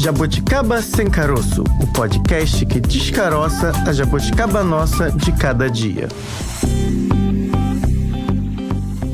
Jabuticaba Sem Caroço, o podcast que descaroça a jabuticaba nossa de cada dia.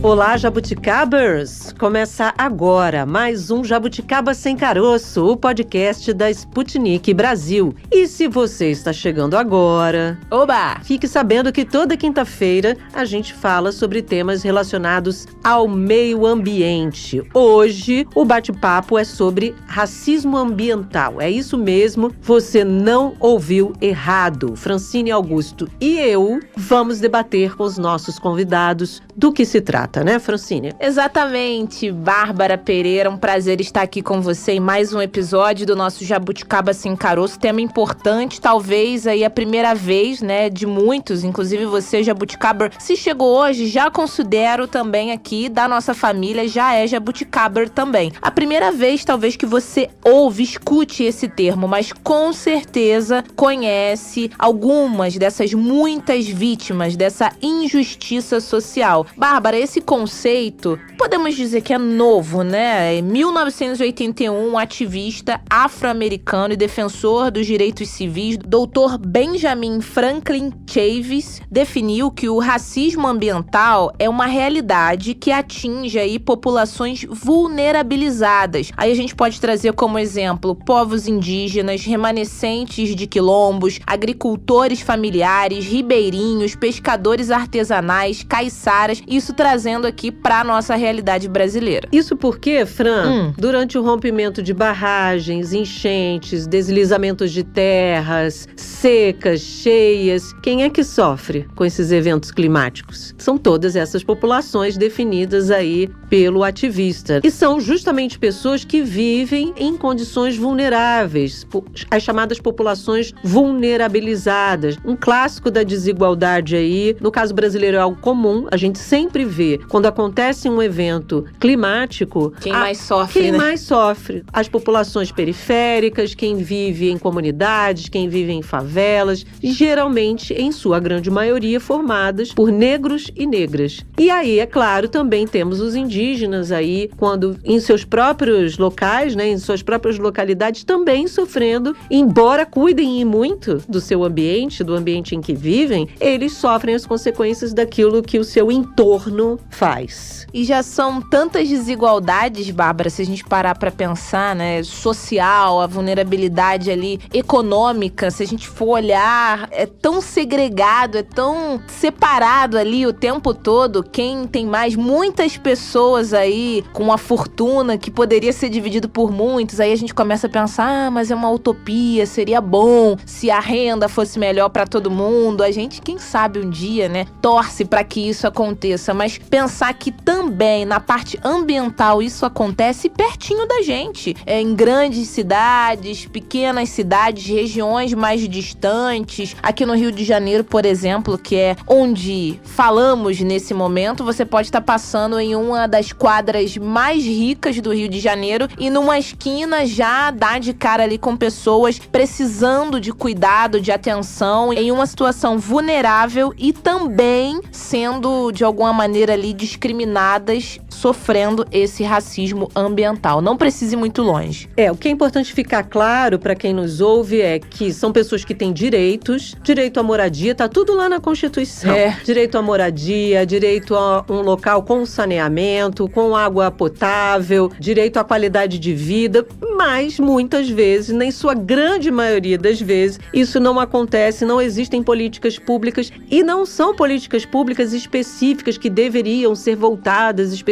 Olá, jabuticabers! Começa agora mais um Jabuticaba Sem Caroço, o podcast da Sputnik Brasil. E se você está chegando agora, oba! Fique sabendo que toda quinta-feira a gente fala sobre temas relacionados ao meio ambiente. Hoje, o bate-papo é sobre racismo ambiental. É isso mesmo, você não ouviu errado. Francine Augusto e eu vamos debater com os nossos convidados do que se trata, né, Francine? Exatamente, Bárbara Pereira, um prazer estar aqui com você em mais um episódio do nosso Jabuticaba Sem Caroço, tema importante, talvez aí a primeira vez, né, de muitos, inclusive você, Jabuticaber, se chegou hoje, já considero também aqui da nossa família, já é Jabuticaber também. A primeira vez, talvez, que você ouve, escute esse termo, mas com certeza conhece algumas dessas muitas vítimas dessa injustiça social. Bárbara, esse conceito, podemos dizer que é novo, né? Em 1981, um ativista afro-americano e defensor dos direitos civis, Dr. Benjamin Franklin Chaves, definiu que o racismo ambiental é uma realidade que atinge aí populações vulnerabilizadas. Aí a gente pode trazer como exemplo povos indígenas, remanescentes de quilombos, agricultores familiares, ribeirinhos, pescadores artesanais, caiçaras, isso trazendo aqui para nossa realidade brasileira. Isso porque, Fran, durante o rompimento de barragens, enchentes, deslizamentos de terras, secas, cheias, quem é que sofre com esses eventos climáticos? São todas essas populações definidas aí pelo ativista. E são justamente pessoas que vivem em condições vulneráveis, as chamadas populações vulnerabilizadas. Um clássico da desigualdade aí, no caso brasileiro é algo comum, a gente sempre vê, quando acontece um evento climático, quem mais sofre, quem né? mais sofre? As populações periféricas, quem vive em comunidades, quem vive em favelas, geralmente, em sua grande maioria, formadas por negros e negras. E aí, é claro, também temos os indígenas aí, quando em seus próprios locais, né, em suas próprias localidades, também sofrendo, embora cuidem e muito do seu ambiente, do ambiente em que vivem, eles sofrem as consequências daquilo que o seu entorno faz. E já são tantas desigualdades, Bárbara, se a gente parar para pensar, né, social, a vulnerabilidade ali econômica, se a gente for olhar, é tão segregado, é tão separado ali o tempo todo, quem tem mais, muitas pessoas aí com uma fortuna que poderia ser dividido por muitos, aí a gente começa a pensar, mas é uma utopia, seria bom se a renda fosse melhor para todo mundo, a gente, quem sabe um dia, né, torce para que isso aconteça, mas pensar que também na parte ambiental isso acontece pertinho da gente, em grandes cidades, pequenas cidades, regiões mais distantes. Aqui no Rio de Janeiro, por exemplo, que é onde falamos nesse momento, você pode estar passando em uma das quadras mais ricas do Rio de Janeiro e numa esquina já dá de cara ali com pessoas precisando de cuidado, de atenção, em uma situação vulnerável e também sendo de alguma maneira ali discriminadas, sofrendo esse racismo ambiental. Não precise ir muito longe. O que é importante ficar claro para quem nos ouve é que são pessoas que têm direitos, direito à moradia, tá tudo lá na Constituição. Direito à moradia, direito a um local com saneamento, com água potável, direito à qualidade de vida, mas muitas vezes, nem sua grande maioria das vezes, isso não acontece, não existem políticas públicas e não são políticas públicas específicas que deveriam ser voltadas,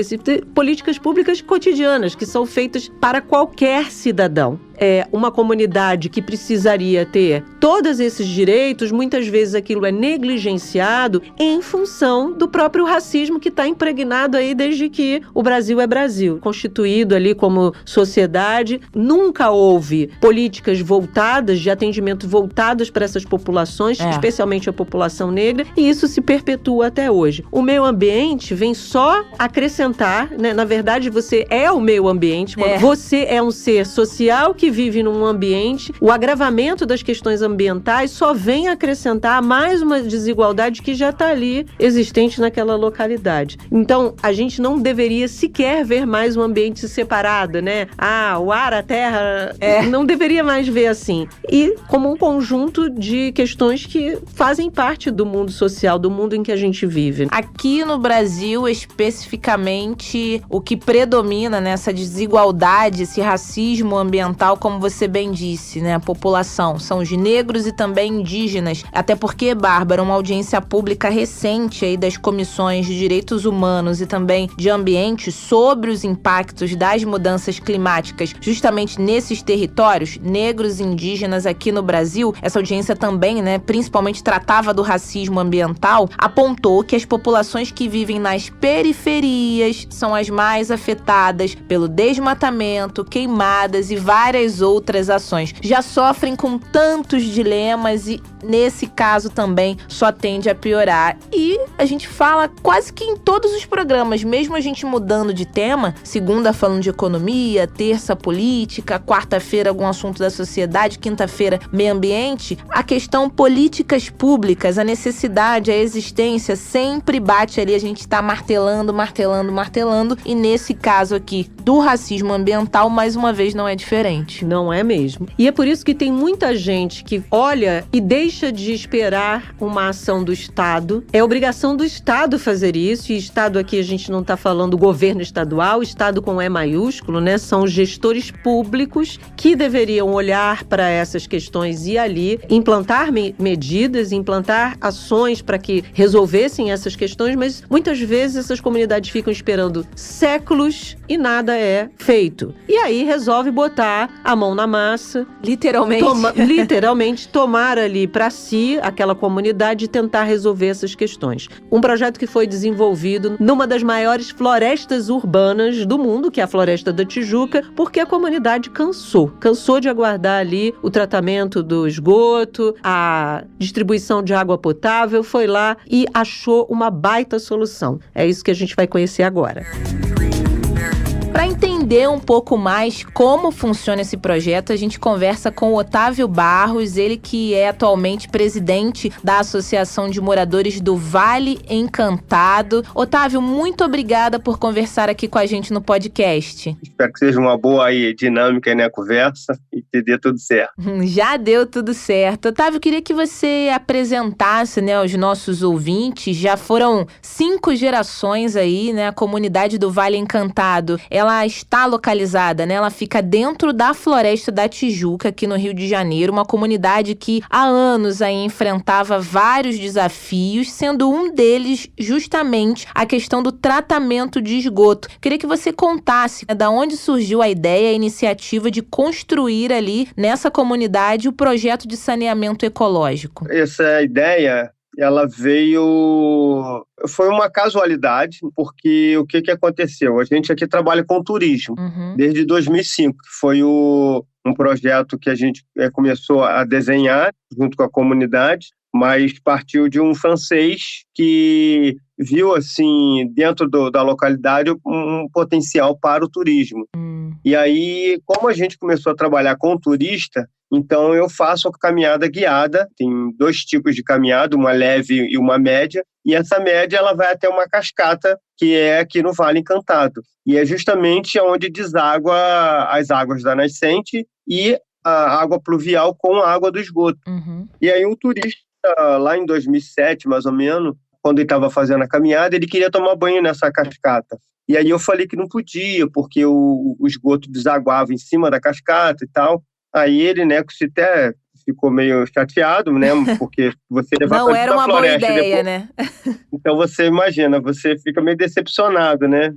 políticas públicas cotidianas, que são feitas para qualquer cidadão. Uma comunidade que precisaria ter todos esses direitos, muitas vezes aquilo é negligenciado em função do próprio racismo que está impregnado aí desde que o Brasil é Brasil. Constituído ali como sociedade, nunca houve políticas voltadas, de atendimento voltadas para essas populações, especialmente a população negra, e isso se perpetua até hoje. O meio ambiente vem só acrescentar, né? Na verdade, você é o meio ambiente, você é um ser social que vive num ambiente, o agravamento das questões ambientais só vem acrescentar mais uma desigualdade que já está ali existente naquela localidade. Então, a gente não deveria sequer ver mais um ambiente separado, né? O ar, a terra, não deveria mais ver assim. E como um conjunto de questões que fazem parte do mundo social, do mundo em que a gente vive. Aqui no Brasil, especificamente, o que predomina nessa desigualdade, esse racismo ambiental, como você bem disse, né? A população são os negros e também indígenas. Até porque, Bárbara, uma audiência pública recente aí das comissões de direitos humanos e também de ambiente sobre os impactos das mudanças climáticas justamente nesses territórios negros e indígenas aqui no Brasil, essa audiência também, né, principalmente tratava do racismo ambiental, apontou que as populações que vivem nas periferias são as mais afetadas pelo desmatamento, queimadas e várias outras ações. Já sofrem com tantos dilemas e, nesse caso também, só tende a piorar. E a gente fala quase que em todos os programas, mesmo a gente mudando de tema, segunda falando de economia, terça política, quarta-feira algum assunto da sociedade, quinta-feira meio ambiente, a questão políticas públicas, a necessidade, a existência sempre bate ali, a gente tá martelando, e nesse caso aqui do racismo ambiental, mais uma vez, não é diferente. Não é mesmo. E é por isso que tem muita gente que olha e deixa de esperar uma ação do Estado. É obrigação do Estado fazer isso, e Estado aqui a gente não tá falando governo estadual, Estado com E maiúsculo, né? São gestores públicos que deveriam olhar para essas questões e ali implantar medidas, implantar ações para que resolvessem essas questões, mas muitas vezes essas comunidades ficam esperando séculos e nada é feito. E aí resolve botar a mão na massa, literalmente tomar ali para si aquela comunidade e tentar resolver essas questões. Um projeto que foi desenvolvido numa das maiores florestas urbanas do mundo, que é a Floresta da Tijuca, porque a comunidade cansou de aguardar ali o tratamento do esgoto, a distribuição de água potável, foi lá e achou uma baita solução. É isso que a gente vai conhecer agora. Para entender um pouco mais como funciona esse projeto, a gente conversa com o Otávio Barros, ele que é atualmente presidente da Associação de Moradores do Vale Encantado. Otávio, muito obrigada por conversar aqui com a gente no podcast. Espero que seja uma boa dinâmica na conversa e que dê tudo certo. Já deu tudo certo. Otávio, queria que você apresentasse, né, aos nossos ouvintes. Já foram 5 gerações aí, né, a comunidade do Vale Encantado. Ela está localizada, né? Ela fica dentro da Floresta da Tijuca, aqui no Rio de Janeiro, uma comunidade que há anos aí enfrentava vários desafios, sendo um deles justamente a questão do tratamento de esgoto. Queria que você contasse, né, da onde surgiu a ideia, a iniciativa de construir ali nessa comunidade o projeto de saneamento ecológico. Essa ideia, ela foi uma casualidade, porque o que aconteceu? A gente aqui trabalha com turismo, desde 2005, que foi um projeto que a gente começou a desenhar junto com a comunidade, mas partiu de um francês que viu, assim, dentro da localidade, um potencial para o turismo. E aí, como a gente começou a trabalhar com turista, então eu faço a caminhada guiada. Tem 2 tipos de caminhada, uma leve e uma média, e essa média ela vai até uma cascata que é aqui no Vale Encantado, e é justamente onde deságua as águas da nascente e a água pluvial com a água do esgoto. E aí o turista, lá em 2007, mais ou menos, quando ele estava fazendo a caminhada, ele queria tomar banho nessa cascata. E aí eu falei que não podia, porque o esgoto desaguava em cima da cascata e tal. Aí ele, né, até ficou meio chateado, né, porque você levar não era uma boa ideia, depois, né? Então você imagina, você fica meio decepcionado, né?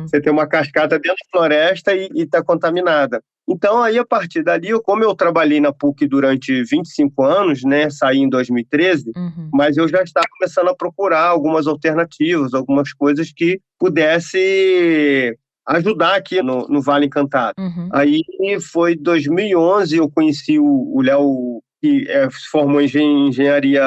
Você tem uma cascata dentro da floresta e está contaminada. Então, aí, a partir dali, como eu trabalhei na PUC durante 25 anos, né, saí em 2013, mas eu já estava começando a procurar algumas alternativas, algumas coisas que pudesse ajudar aqui no Vale Encantado. Aí foi em 2011, eu conheci o Léo, que se formou em engenharia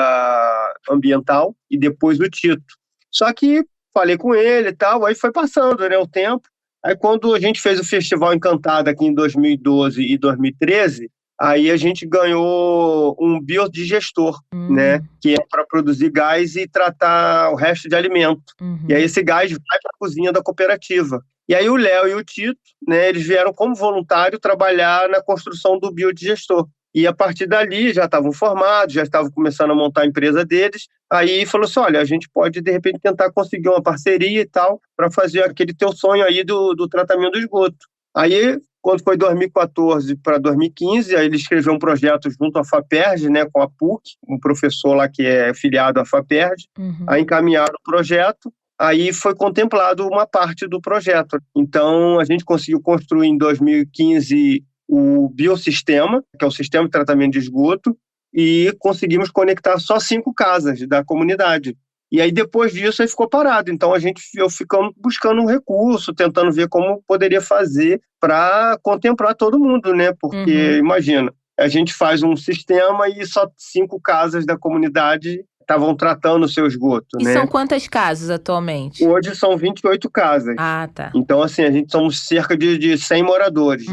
ambiental, e depois o Tito. Só que falei com ele e tal, aí foi passando, né, o tempo. Aí quando a gente fez o Festival Encantado aqui em 2012 e 2013, aí a gente ganhou um biodigestor, né? Que é para produzir gás e tratar o resto de alimento. E aí esse gás vai para a cozinha da cooperativa. E aí o Léo e o Tito, né, eles vieram como voluntário trabalhar na construção do biodigestor. E a partir dali já estavam formados, já estavam começando a montar a empresa deles. Aí falou assim, olha, a gente pode de repente tentar conseguir uma parceria e tal para fazer aquele teu sonho aí do tratamento do esgoto. Aí, quando foi 2014 para 2015, aí ele escreveu um projeto junto à FAPERJ, né, com a PUC, um professor lá que é filiado à FAPERJ. Aí encaminharam o projeto. Aí foi contemplado uma parte do projeto. Então, a gente conseguiu construir em 2015 o biossistema, que é o sistema de tratamento de esgoto, e conseguimos conectar só 5 casas da comunidade. E aí, depois disso, aí ficou parado. Então, eu ficamos buscando um recurso, tentando ver como poderia fazer para contemplar todo mundo, né? Porque, imagina, a gente faz um sistema e só 5 casas da comunidade estavam tratando o seu esgoto, E né? são quantas casas atualmente? Hoje são 28 casas. Ah, tá. Então, assim, a gente somos cerca de 100 moradores.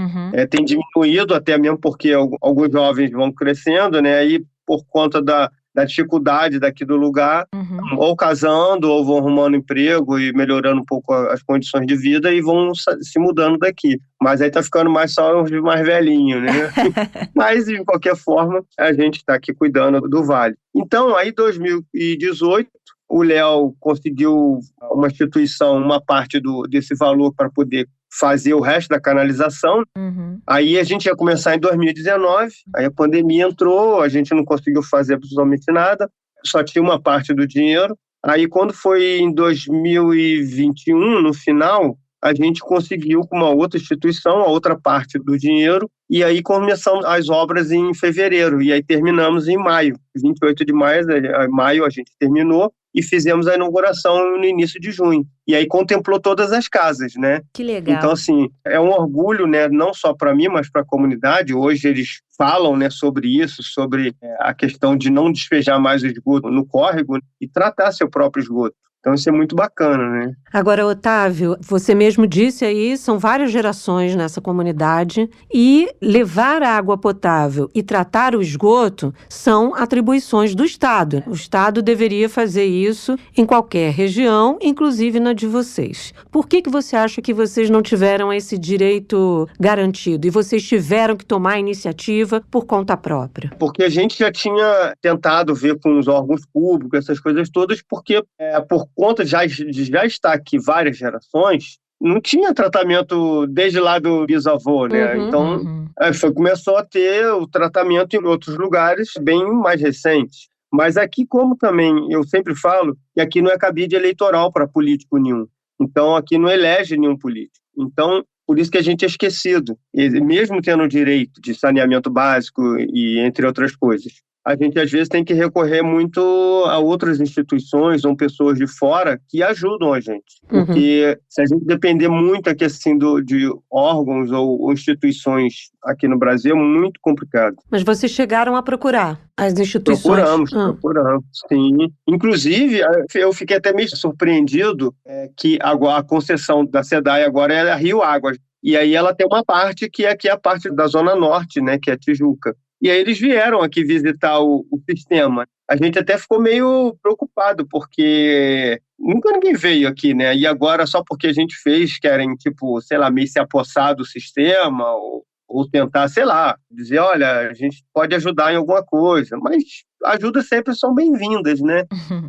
Tem diminuído até mesmo porque alguns jovens vão crescendo, né? Aí, por conta da dificuldade daqui do lugar, ou casando, ou vão arrumando emprego e melhorando um pouco as condições de vida e vão se mudando daqui. Mas aí tá ficando mais só os mais velhinhos, né? Mas, de qualquer forma, a gente está aqui cuidando do Vale. Então, aí, 2018, o Léo conseguiu uma instituição, uma parte desse valor para poder fazer o resto da canalização. Aí a gente ia começar em 2019, aí a pandemia entrou, a gente não conseguiu fazer absolutamente nada, só tinha uma parte do dinheiro. Aí quando foi em 2021, no final, a gente conseguiu com uma outra instituição, a outra parte do dinheiro, e aí começamos as obras em fevereiro, e aí terminamos em maio. 28 de maio a gente terminou, e fizemos a inauguração no início de junho. E aí contemplou todas as casas, né? Que legal. Então, assim, é um orgulho, né, não só para mim, mas para a comunidade. Hoje eles falam, né, sobre isso, sobre a questão de não despejar mais o esgoto no córrego e tratar seu próprio esgoto. Então isso é muito bacana, né? Agora, Otávio, você mesmo disse aí, são várias gerações nessa comunidade e levar a água potável e tratar o esgoto são atribuições do Estado. O Estado deveria fazer isso em qualquer região, inclusive na de vocês. Por que você acha que vocês não tiveram esse direito garantido e vocês tiveram que tomar a iniciativa por conta própria? Porque a gente já tinha tentado ver com os órgãos públicos, essas coisas todas, porque por conta de já estar aqui várias gerações, não tinha tratamento desde lá do bisavô, né? Então, começou a ter o tratamento em outros lugares bem mais recentes. Mas aqui, como também eu sempre falo, que aqui não é cabide eleitoral para político nenhum. Então, aqui não elege nenhum político. Então, por isso que a gente é esquecido. E mesmo tendo o direito de saneamento básico e entre outras coisas, a gente às vezes tem que recorrer muito a outras instituições ou pessoas de fora que ajudam a gente. Porque se a gente depender muito aqui assim de órgãos ou instituições aqui no Brasil, é muito complicado. Mas vocês chegaram a procurar as instituições? Procuramos, sim. Inclusive, eu fiquei até meio surpreendido que a concessão da SEDAI agora é a Rio Águas. E aí ela tem uma parte que é aqui a parte da Zona Norte, né, que é a Tijuca. E aí eles vieram aqui visitar o sistema. A gente até ficou meio preocupado, porque nunca ninguém veio aqui, né? E agora, só porque a gente fez, querem, tipo, sei lá, meio se apossar do sistema, ou tentar, sei lá, dizer, olha, a gente pode ajudar em alguma coisa. Mas ajudas sempre são bem-vindas, né?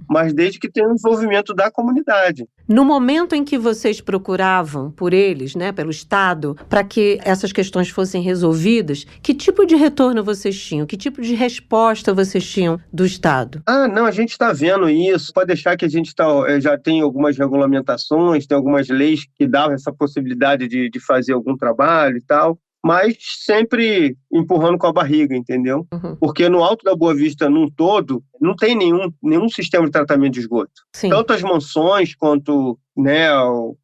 Mas desde que tenha o envolvimento da comunidade. No momento em que vocês procuravam por eles, né, pelo Estado, para que essas questões fossem resolvidas, que tipo de retorno vocês tinham? Que tipo de resposta vocês tinham do Estado? Não, a gente está vendo isso. Pode deixar que a gente já tem algumas regulamentações, tem algumas leis que dão essa possibilidade de fazer algum trabalho e tal. Mas sempre empurrando com a barriga, entendeu? Porque no Alto da Boa Vista, num todo, não tem nenhum sistema de tratamento de esgoto. Sim. Tanto as mansões quanto, né,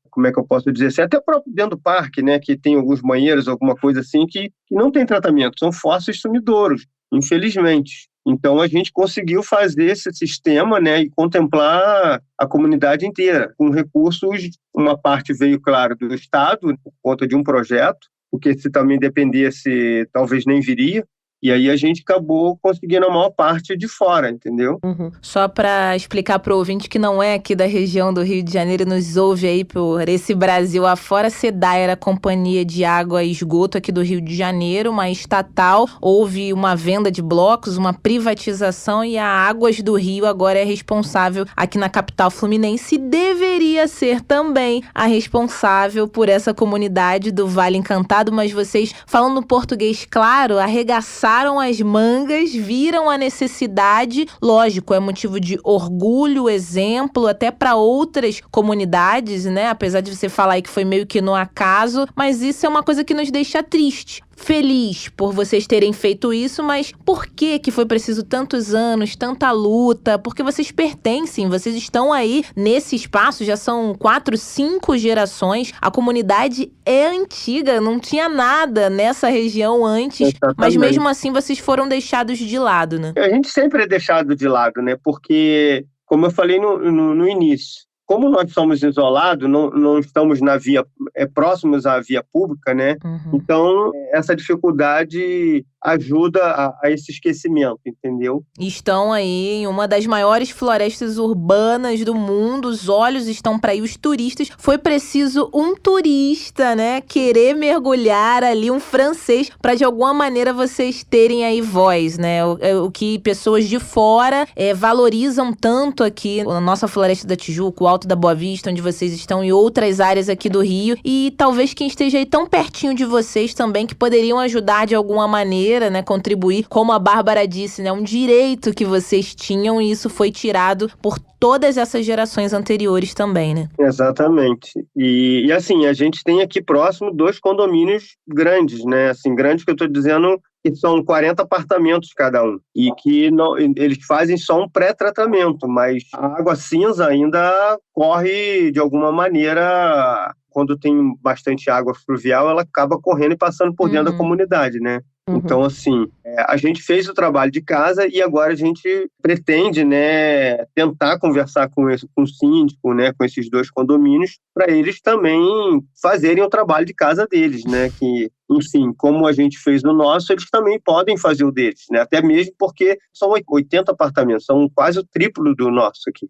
como é que eu posso dizer assim, até próprio dentro do parque, né, que tem alguns banheiros, alguma coisa assim, que não tem tratamento, são fossos sumidouros, infelizmente. Então a gente conseguiu fazer esse sistema, né, e contemplar a comunidade inteira, com recursos. Uma parte veio, claro, do Estado, por conta de um projeto, porque se também dependesse, talvez nem viria. E aí a gente acabou conseguindo a maior parte de fora, entendeu? Só para explicar para o ouvinte que não é aqui da região do Rio de Janeiro e nos ouve aí por esse Brasil afora, a SEDAI era a Companhia de Água e Esgoto aqui do Rio de Janeiro, uma estatal. Houve uma venda de blocos, uma privatização, e a Águas do Rio agora é responsável aqui na capital fluminense e deveria ser também a responsável por essa comunidade do Vale Encantado. Mas vocês, falando português claro, arregaçaram as mangas, viram a necessidade. Lógico, é motivo de orgulho, exemplo, até para outras comunidades, né? Apesar de você falar aí que foi meio que no acaso, mas isso é uma coisa que nos deixa triste. Feliz por vocês terem feito isso, mas por que foi preciso tantos anos, tanta luta? Porque vocês pertencem, vocês estão aí nesse espaço, já são 4, 5 gerações. A comunidade é antiga, não tinha nada nessa região antes. Exatamente. Mas mesmo assim vocês foram deixados de lado, né? A gente sempre é deixado de lado, né? Porque, como eu falei no início, como nós somos isolados, não estamos na via, próximos à via pública, né? Então, essa dificuldade ajuda a esse esquecimento, entendeu? Estão aí em uma das maiores florestas urbanas do mundo, os olhos estão para aí, os turistas. Foi preciso um turista, né, querer mergulhar ali, um francês, para de alguma maneira vocês terem aí voz, né? O que pessoas de fora valorizam tanto aqui na nossa Floresta da Tijuca, o Alto da Boa Vista, onde vocês estão, e outras áreas aqui do Rio. E talvez quem esteja aí tão pertinho de vocês também, que poderiam ajudar de alguma maneira, né, contribuir, como a Bárbara disse, né, um direito que vocês tinham, e isso foi tirado por todas essas gerações anteriores também, né? Exatamente. E assim, a gente tem aqui próximo 2 condomínios grandes, né? Assim, grandes que eu estou dizendo que são 40 apartamentos cada um, e que eles fazem só um pré-tratamento, mas a água cinza ainda corre de alguma maneira. Quando tem bastante água fluvial, ela acaba correndo e passando por dentro da comunidade, né? Então, assim, a gente fez o trabalho de casa e agora a gente pretende, né, tentar conversar com o síndico, né, com esses 2 condomínios, para eles também fazerem o trabalho de casa deles, né? Que, enfim, como a gente fez o nosso, eles também podem fazer o deles, né? Até mesmo porque são 80 apartamentos, são quase o triplo do nosso aqui.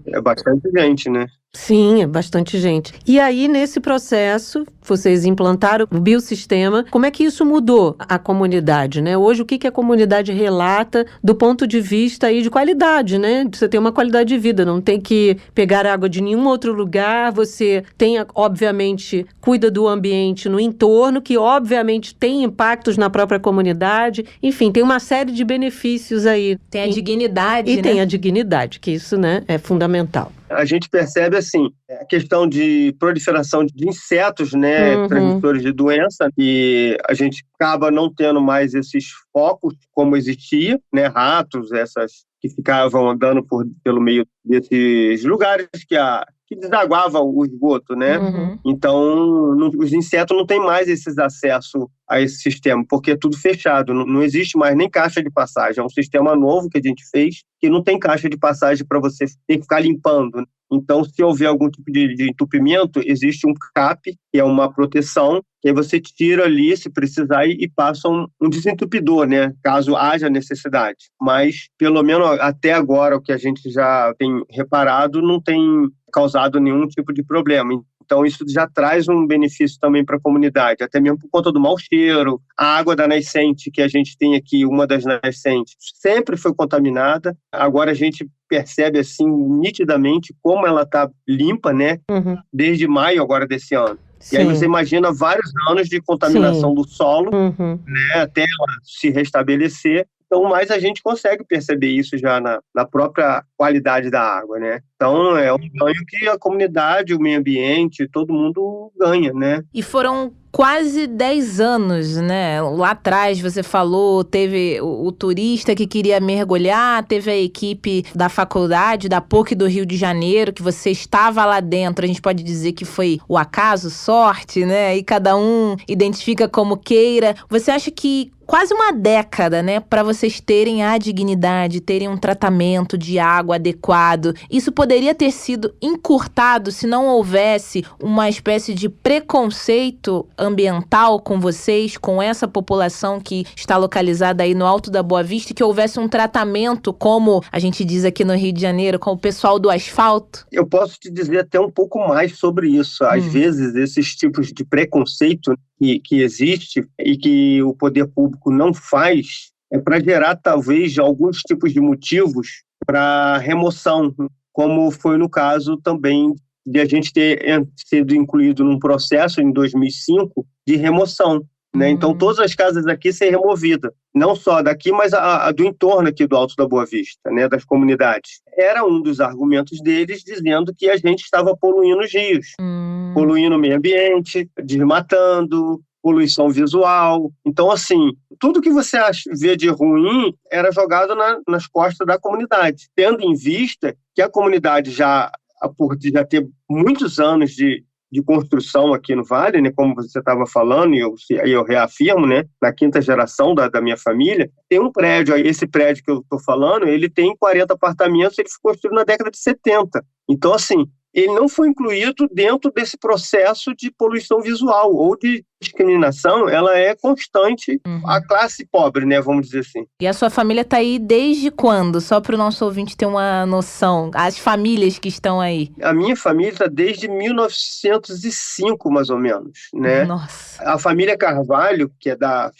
É bastante gente, né? Sim, é bastante gente. E aí, nesse processo, vocês implantaram o biosistema. Como é que isso mudou a comunidade, né? Hoje, o que a comunidade relata do ponto de vista aí de qualidade, né? Você tem uma qualidade de vida, não tem que pegar água de nenhum outro lugar. Você tem, obviamente, cuida do ambiente no entorno, que obviamente tem impactos na própria comunidade. Enfim, tem uma série de benefícios aí. Tem a dignidade, e né? tem a dignidade, que isso, né, é fundamental. A gente percebe, assim, a questão de proliferação de insetos, né, transmissores de doença, e a gente acaba não tendo mais esses focos como existia, né, ratos, essas que ficavam andando pelo meio desses lugares que desaguava o esgoto, né? Então, os insetos não têm mais esses acessos a esse sistema, porque é tudo fechado, não existe mais nem caixa de passagem. É um sistema novo que a gente fez, que não tem caixa de passagem para você ter que ficar limpando. Então, se houver algum tipo de entupimento, existe um CAP, que é uma proteção, que aí você tira ali, se precisar, e passa um desentupidor, né? Caso haja necessidade. Mas, pelo menos até agora, o que a gente já tem reparado, não tem causado nenhum tipo de problema. Então, isso já traz um benefício também para a comunidade, até mesmo por conta do mau cheiro. A água da nascente que a gente tem aqui, uma das nascentes, sempre foi contaminada. Agora a gente percebe, assim, nitidamente como ela está limpa, né? Desde maio agora desse ano. Sim. E aí você imagina vários anos de contaminação do solo, né, até ela se restabelecer. Então, mais a gente consegue perceber isso já na própria qualidade da água, né? Então, é um ganho que a comunidade, o meio ambiente, todo mundo ganha, né? E foram quase 10 anos, né? Lá atrás você falou, teve o turista que queria mergulhar, teve a equipe da faculdade, da PUC do Rio de Janeiro, que você estava lá dentro. A gente pode dizer que foi o acaso, sorte, né? E cada um identifica como queira. Você acha que quase uma década, né, para vocês terem a dignidade, terem um tratamento de água adequado, isso poderia ter sido encurtado se não houvesse uma espécie de preconceito ambiental com vocês, com essa população que está localizada aí no Alto da Boa Vista, e que houvesse um tratamento, como a gente diz aqui no Rio de Janeiro, com o pessoal do asfalto? Eu posso te dizer até um pouco mais sobre isso. Às vezes, esses tipos de preconceito que existe e que o poder público não faz é para gerar, talvez, alguns tipos de motivos para remoção, como foi no caso também de a gente ter sido incluído num processo em 2005 de remoção. Né? Então, todas as casas aqui ser removidas, não só daqui, mas a do entorno aqui do Alto da Boa Vista, né? Das comunidades. Era um dos argumentos deles, dizendo que a gente estava poluindo os rios, poluindo o meio ambiente, desmatando, poluição visual. Então, assim, tudo que você vê de ruim era jogado nas costas da comunidade, tendo em vista que a comunidade por já ter muitos anos de construção aqui no Vale, né, como você estava falando, e eu reafirmo, né, na quinta geração da minha família, tem um prédio, esse prédio que eu estou falando, ele tem 40 apartamentos, ele foi construído na década de 70. Então, assim, ele não foi incluído dentro desse processo de poluição visual ou de discriminação, ela é constante. A classe pobre, né, vamos dizer assim. E a sua família está aí desde quando? Só para o nosso ouvinte ter uma noção, as famílias que estão aí. A minha família está desde 1905, mais ou menos, né? Nossa. A família Carvalho,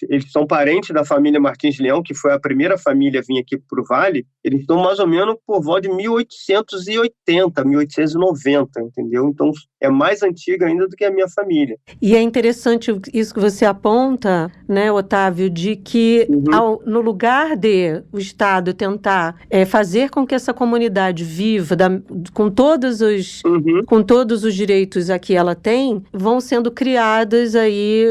eles são parentes da família Martins Leão, que foi a primeira família a vir aqui para o Vale, eles estão mais ou menos por volta de 1880, 1890, entendeu? Então, é mais antiga ainda do que a minha família. E é interessante isso que você aponta, né, Otávio, de que no lugar de o Estado tentar fazer com que essa comunidade viva com todos os direitos a que ela tem, vão sendo criados aí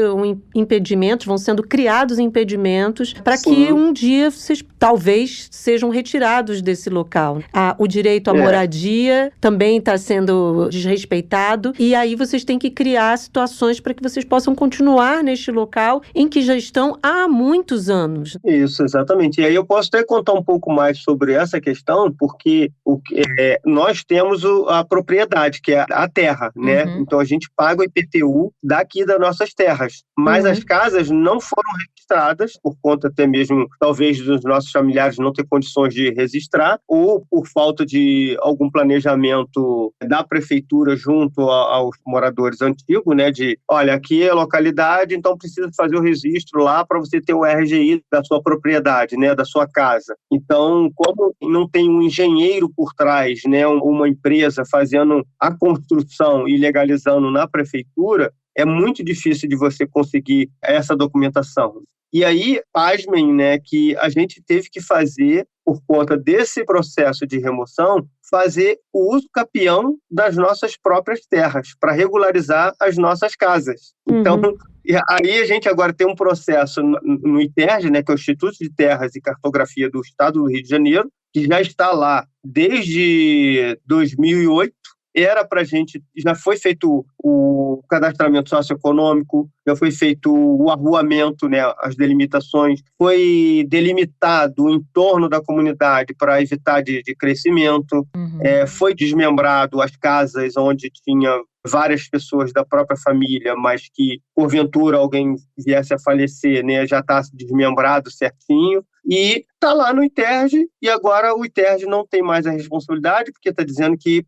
vão sendo criados impedimentos para que um dia vocês talvez sejam retirados desse local. O direito à moradia também está sendo desrespeitado, e aí vocês têm que criar situações para que vocês possam continuar neste local em que já estão há muitos anos. Isso, exatamente. E aí eu posso até contar um pouco mais sobre essa questão, porque nós temos a propriedade, que é a terra, né? Então a gente paga o IPTU daqui das nossas terras, mas as casas não foram registradas, por conta até mesmo, talvez, dos nossos familiares não ter condições de registrar, ou por falta de algum planejamento da prefeitura junto aos moradores antigos, né? De, olha, aqui é a localidade, então precisa fazer o registro lá para você ter o RGI da sua propriedade, né? Da sua casa. Então, como não tem um engenheiro por trás, né? Uma empresa fazendo a construção e legalizando na prefeitura, é muito difícil de você conseguir essa documentação. E aí, pasmem, né, que a gente teve que fazer, por conta desse processo de remoção, fazer o uso capião das nossas próprias terras, para regularizar as nossas casas. Então, aí a gente agora tem um processo no ITERJ, né, que é o Instituto de Terras e Cartografia do Estado do Rio de Janeiro, que já está lá desde 2008, já foi feito o cadastramento socioeconômico, já foi feito o arruamento, né, as delimitações, foi delimitado o entorno da comunidade para evitar de crescimento, foi desmembrado as casas onde tinha várias pessoas da própria família, mas que, porventura, alguém viesse a falecer, né, já está desmembrado certinho, e está lá no ITERJ, e agora o ITERJ não tem mais a responsabilidade, porque está dizendo que,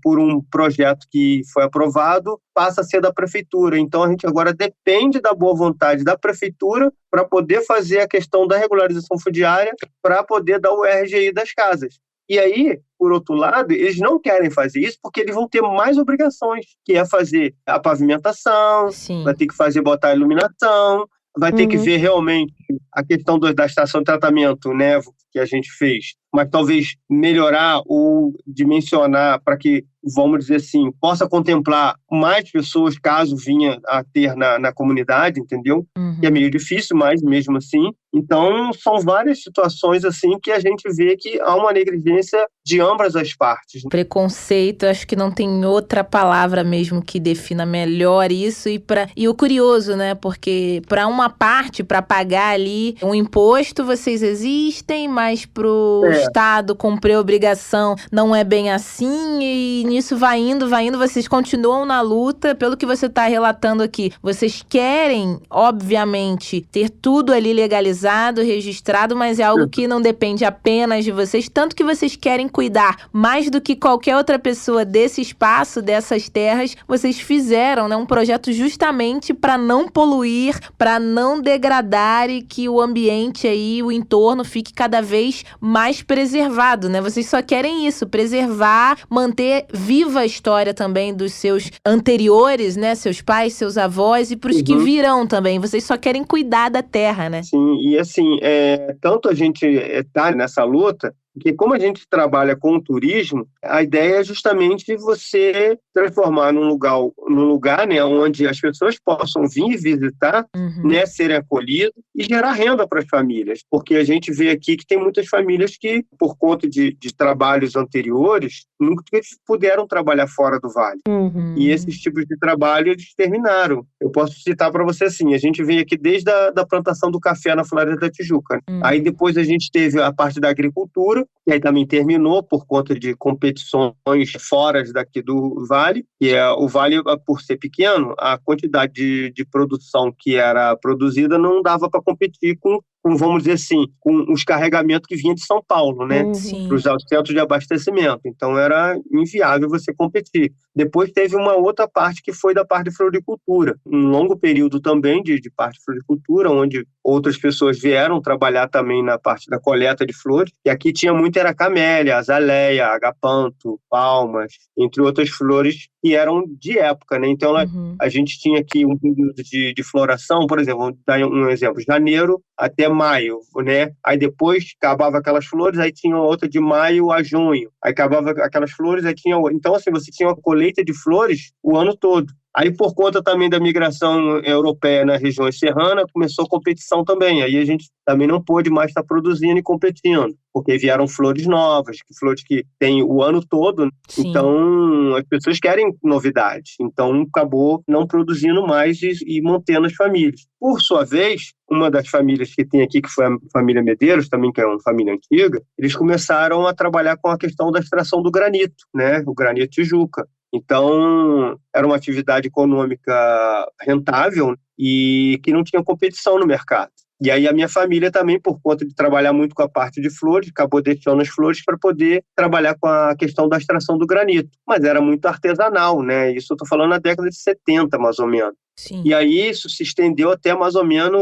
por um projeto que foi aprovado, passa a ser da prefeitura. Então, a gente agora depende da boa vontade da prefeitura para poder fazer a questão da regularização fundiária, para poder dar o RGI das casas. E aí, por outro lado, eles não querem fazer isso porque eles vão ter mais obrigações, que é fazer a pavimentação, vai ter que botar a iluminação, vai ter que ver realmente a questão da estação de tratamento, né, que a gente fez, mas talvez melhorar ou dimensionar para que, vamos dizer assim, possa contemplar mais pessoas caso vinha a ter na comunidade, entendeu? Que é meio difícil, mas mesmo assim. Então, são várias situações assim que a gente vê que há uma negligência de ambas as partes. Preconceito, acho que não tem outra palavra mesmo que defina melhor isso. E o curioso, né? Porque para uma parte, para pagar ali um imposto, vocês existem, mas pro Estado cumprir a obrigação não é bem assim. E nisso vai indo, vocês continuam na luta. Pelo que você está relatando aqui, vocês querem, obviamente, ter tudo ali legalizado, registrado, mas é algo que não depende apenas de vocês, tanto que vocês querem cuidar mais do que qualquer outra pessoa desse espaço, dessas terras. Vocês fizeram, né, um projeto justamente para não poluir, para não degradar e que o ambiente aí, o entorno fique cada vez mais preservado, né? Vocês só querem isso, preservar, manter viva a história também dos seus anteriores, né? Seus pais, seus avós e pros que virão também. Vocês só querem cuidar da terra, né? Sim, e assim, tanto a gente tá nessa luta, porque como a gente trabalha com o turismo, a ideia é justamente você transformar num lugar, né, onde as pessoas possam vir visitar, né, serem acolhidos e gerar renda para as famílias. Porque a gente vê aqui que tem muitas famílias que, por conta de trabalhos anteriores, nunca puderam trabalhar fora do Vale. E esses tipos de trabalho eles terminaram. Eu posso citar para você assim, a gente veio aqui desde a plantação do café na Floresta da Tijuca. Aí depois a gente teve a parte da agricultura, que aí também terminou por conta de competições fora daqui do Vale, e o Vale, por ser pequeno, a quantidade de produção que era produzida não dava para competir com, vamos dizer assim, com os carregamentos que vinham de São Paulo, né? Para os centros de abastecimento. Então era inviável você competir. Depois teve uma outra parte que foi da parte de floricultura. Um longo período também de parte de floricultura, onde outras pessoas vieram trabalhar também na parte da coleta de flores. E aqui tinha muito, era camélia, azaleia, agapanto, palmas, entre outras flores que eram de época, né? Então a gente tinha aqui um período de floração, por exemplo, vou dar um exemplo, janeiro até maio, né? Aí depois acabava aquelas flores, aí tinha outra de maio a junho. Aí acabava aquelas flores, aí tinha outra. Então, assim, você tinha uma colheita de flores o ano todo. Aí, por conta também da migração europeia nas regiões serranas, começou a competição também. Aí a gente também não pôde mais estar produzindo e competindo, porque vieram flores novas, flores que tem o ano todo. Sim. Então, as pessoas querem novidades. Então, acabou não produzindo mais e mantendo as famílias. Por sua vez, uma das famílias que tem aqui, que foi a família Medeiros, também que é uma família antiga, eles começaram a trabalhar com a questão da extração do granito, né? O granito Tijuca. Então, era uma atividade econômica rentável e que não tinha competição no mercado. E aí a minha família também, por conta de trabalhar muito com a parte de flores, acabou deixando as flores para poder trabalhar com a questão da extração do granito. Mas era muito artesanal, né? Isso eu estou falando na década de 70, mais ou menos. Sim. E aí isso se estendeu até mais ou menos,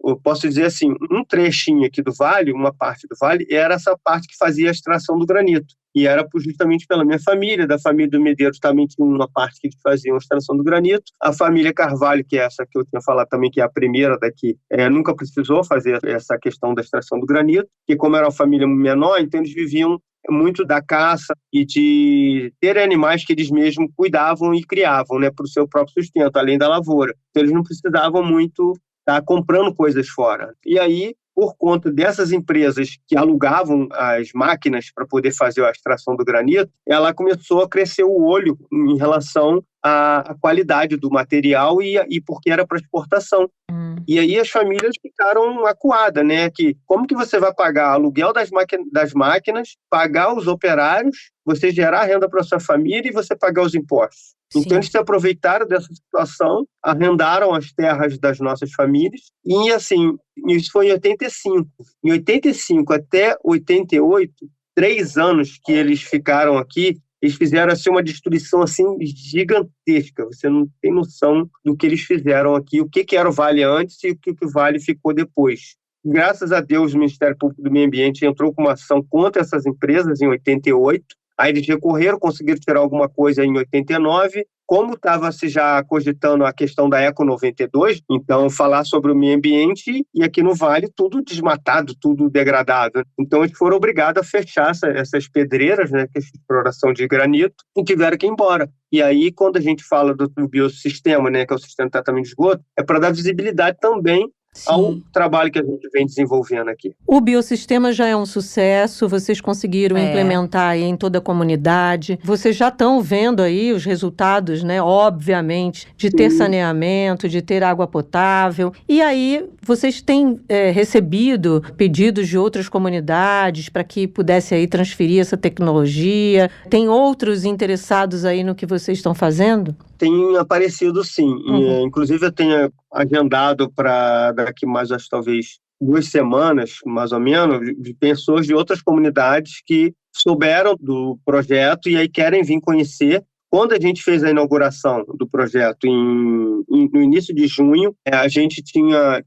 eu posso dizer assim, um trechinho aqui do vale, uma parte do vale, era essa parte que fazia a extração do granito. E era justamente pela minha família, da família do Medeiros também tinha uma parte que fazia a extração do granito. A família Carvalho, que é essa que eu tinha falado também, que é a primeira daqui, nunca precisou fazer essa questão da extração do granito, porque como era uma família menor, então eles viviam muito da caça e de ter animais que eles mesmos cuidavam e criavam, né, para o seu próprio sustento, além da lavoura. Então eles não precisavam muito estar comprando coisas fora. E aí, por conta dessas empresas que alugavam as máquinas para poder fazer a extração do granito, ela começou a crescer o olho em relação à qualidade do material e porque era para exportação. E aí as famílias ficaram acuadas, né? Que como que você vai pagar aluguel das máquinas, pagar os operários, você gerar renda para sua família e você pagar os impostos? Sim. Então eles se aproveitaram dessa situação, arrendaram as terras das nossas famílias e assim, isso foi em 85. Em 85 até 88, 3 anos que eles ficaram aqui, eles fizeram assim, uma destruição assim, gigantesca. Você não tem noção do que eles fizeram aqui, o que era o Vale antes e o que o Vale ficou depois. Graças a Deus, o Ministério Público do Meio Ambiente entrou com uma ação contra essas empresas em 88. Aí eles recorreram, conseguiram tirar alguma coisa em 89, como estava se já cogitando a questão da Eco 92, então falar sobre o meio ambiente, e aqui no Vale tudo desmatado, tudo degradado. Então eles foram obrigados a fechar essas pedreiras, né, que é a exploração de granito, e tiveram que ir embora. E aí, quando a gente fala do biossistema, né, que é o sistema de tratamento de esgoto, é para dar visibilidade também ao trabalho que a gente vem desenvolvendo aqui. O biossistema já é um sucesso, vocês conseguiram implementar aí em toda a comunidade. Vocês já estão vendo aí os resultados, né, obviamente, de ter saneamento, de ter água potável. E aí, vocês têm recebido pedidos de outras comunidades para que pudesse aí transferir essa tecnologia? Tem outros interessados aí no que vocês estão fazendo? Tem aparecido, sim. Inclusive, eu tenho agendado para daqui mais, acho, talvez 2 semanas, mais ou menos, de pessoas de outras comunidades que souberam do projeto e aí querem vir conhecer. Quando a gente fez a inauguração do projeto no início de junho, a gente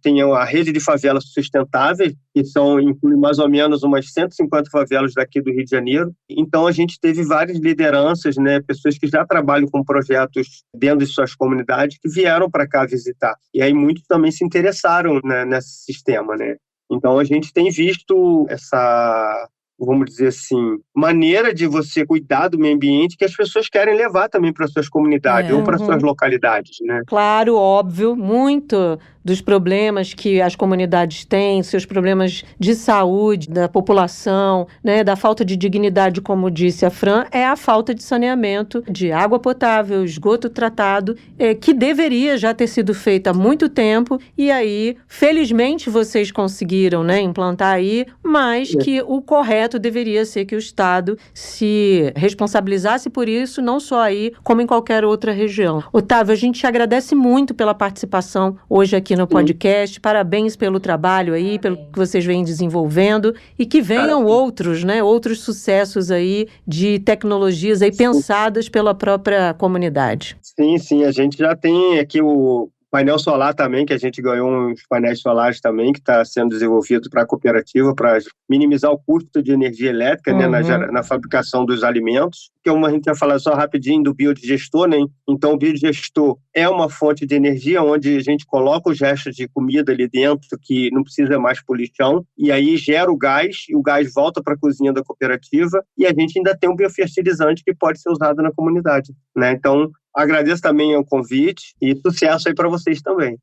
tem a rede de favelas sustentáveis, que inclui mais ou menos umas 150 favelas daqui do Rio de Janeiro. Então, a gente teve várias lideranças, né, pessoas que já trabalham com projetos dentro de suas comunidades, que vieram para cá visitar. E aí muitos também se interessaram, né, nesse sistema, né? Então, a gente tem visto essa, vamos dizer assim, maneira de você cuidar do meio ambiente que as pessoas querem levar também para suas comunidades ou para suas localidades, né? Claro, óbvio, muito dos problemas que as comunidades têm, seus problemas de saúde da população, né, da falta de dignidade, como disse a Fran, é a falta de saneamento, de água potável, esgoto tratado, que deveria já ter sido feita há muito tempo, e aí, felizmente, vocês conseguiram, né, implantar aí, mas que o correto deveria ser que o Estado se responsabilizasse por isso, não só aí, como em qualquer outra região. Otávio, a gente te agradece muito pela participação hoje aqui no podcast. Parabéns pelo trabalho aí, pelo que vocês vêm desenvolvendo, e que venham outros, né, outros sucessos aí de tecnologias aí pensadas pela própria comunidade. Sim, a gente já tem aqui o painel solar também, que a gente ganhou uns painéis solares também, que está sendo desenvolvido para a cooperativa, para minimizar o custo de energia elétrica, né, na fabricação dos alimentos. Que a gente vai falar só rapidinho do biodigestor, né? Então, o biodigestor é uma fonte de energia onde a gente coloca os restos de comida ali dentro, que não precisa mais poluir chão, e aí gera o gás, e o gás volta para a cozinha da cooperativa, e a gente ainda tem um biofertilizante que pode ser usado na comunidade, né? Então, agradeço também o convite e sucesso aí para vocês também.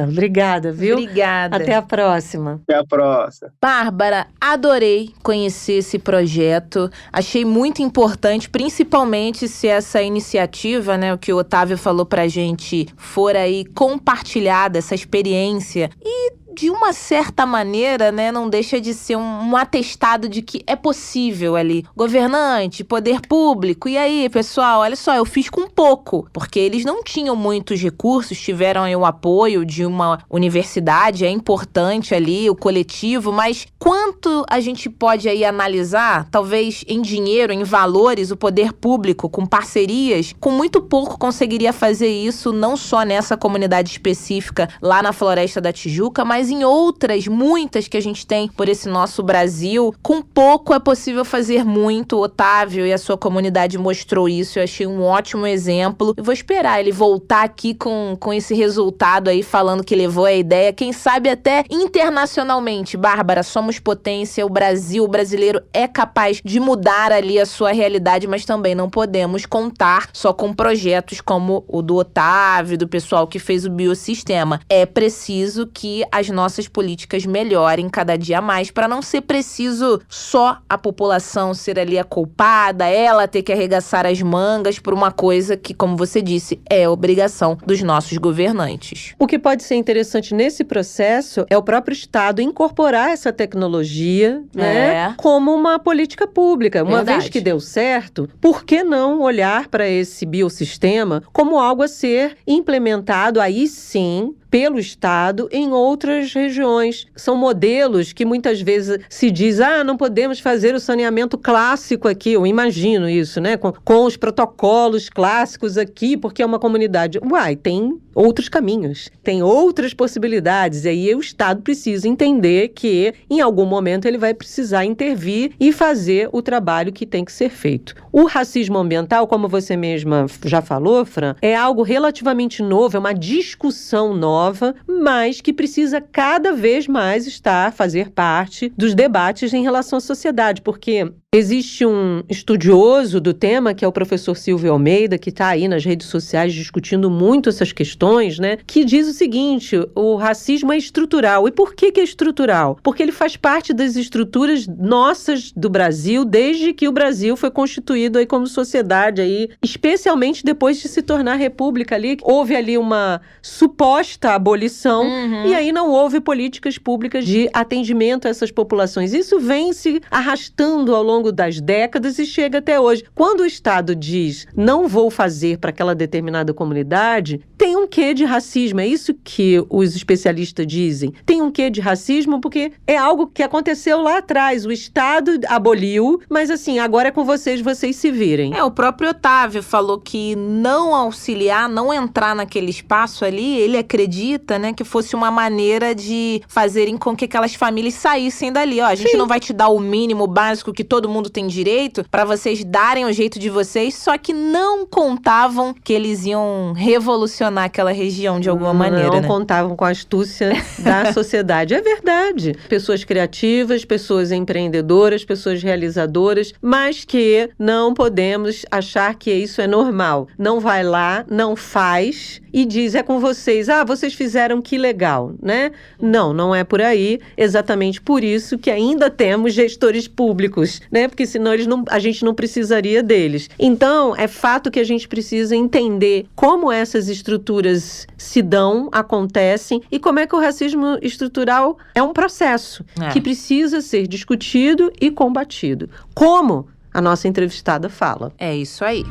Obrigada, viu? Obrigada. Até a próxima. Até a próxima. Bárbara, adorei conhecer esse projeto. Achei muito importante, principalmente se essa iniciativa, né, o que o Otávio falou pra gente, for aí compartilhada, essa experiência. E de uma certa maneira, né, não deixa de ser um atestado de que é possível ali. Governante, poder público, e aí, pessoal, olha só, eu fiz com pouco, porque eles não tinham muitos recursos, tiveram aí o apoio de uma universidade, é importante ali, o coletivo, mas quanto a gente pode aí analisar, talvez em dinheiro, em valores, o poder público, com parcerias, com muito pouco conseguiria fazer isso, não só nessa comunidade específica lá na Floresta da Tijuca, mas em outras, muitas que a gente tem por esse nosso Brasil. Com pouco é possível fazer muito. O Otávio e a sua comunidade mostrou isso. Eu achei um ótimo exemplo. Eu vou esperar ele voltar aqui com esse resultado aí, falando que levou a ideia. Quem sabe até internacionalmente. Bárbara, somos potência. O Brasil, o brasileiro é capaz de mudar ali a sua realidade, mas também não podemos contar só com projetos como o do Otávio, do pessoal que fez o biossistema. É preciso que as nossas políticas melhorem cada dia mais, para não ser preciso só a população ser ali a culpada, ela ter que arregaçar as mangas por uma coisa que, como você disse, é obrigação dos nossos governantes. O que pode ser interessante nesse processo é o próprio Estado incorporar essa tecnologia, né, como uma política pública. Uma vez que deu certo, por que não olhar para esse biossistema como algo a ser implementado aí sim pelo Estado em outras regiões. São modelos que muitas vezes se diz, não podemos fazer o saneamento clássico aqui, eu imagino isso, né? Com os protocolos clássicos aqui, porque é uma comunidade. Tem outros caminhos, tem outras possibilidades, e aí o Estado precisa entender que em algum momento ele vai precisar intervir e fazer o trabalho que tem que ser feito. O racismo ambiental, como você mesma já falou, Fran, é algo relativamente novo, é uma discussão nova, mas que precisa cada vez mais fazer parte dos debates em relação à sociedade, porque existe um estudioso do tema, que é o professor Silvio Almeida, que está aí nas redes sociais discutindo muito essas questões, né? Que diz o seguinte, o racismo é estrutural. E por que é estrutural? Porque ele faz parte das estruturas nossas do Brasil, desde que o Brasil foi constituído aí como sociedade, aí, especialmente depois de se tornar república ali. Houve ali uma suposta abolição, e aí não houve políticas públicas de atendimento a essas populações. Isso vem se arrastando ao longo das décadas e chega até hoje. Quando o Estado diz, não vou fazer para aquela determinada comunidade, tem um quê de racismo. É isso que os especialistas dizem. Tem um quê de racismo porque é algo que aconteceu lá atrás. O Estado aboliu, mas assim, agora é com vocês se virem. O próprio Otávio falou que não auxiliar, não entrar naquele espaço ali, ele acredita, né, que fosse uma maneira de fazerem com que aquelas famílias saíssem dali. A gente não vai te dar o mínimo básico que todo mundo tem direito para vocês darem o jeito de vocês, só que não contavam que eles iam revolucionar aquela região de alguma maneira, Não né? contavam com a astúcia da sociedade. É verdade. Pessoas criativas, pessoas empreendedoras, pessoas realizadoras, mas que não podemos achar que isso é normal. Não vai lá, não faz e diz, é com vocês. Vocês fizeram, que legal, né? Não é por aí. Exatamente por isso que ainda temos gestores públicos, né? Porque senão a gente não precisaria deles. Então, é fato que a gente precisa entender como essas estruturas se dão, acontecem, e como é que o racismo estrutural é um processo que precisa ser discutido e combatido. Como a nossa entrevistada fala. É isso aí.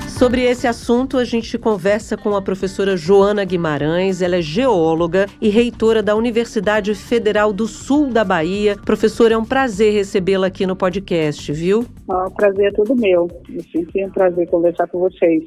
Sobre esse assunto, a gente conversa com a professora Joana Guimarães. Ela é geóloga e reitora da Universidade Federal do Sul da Bahia. Professora, é um prazer recebê-la aqui no podcast, viu? O prazer é todo meu. É sempre um prazer conversar com vocês.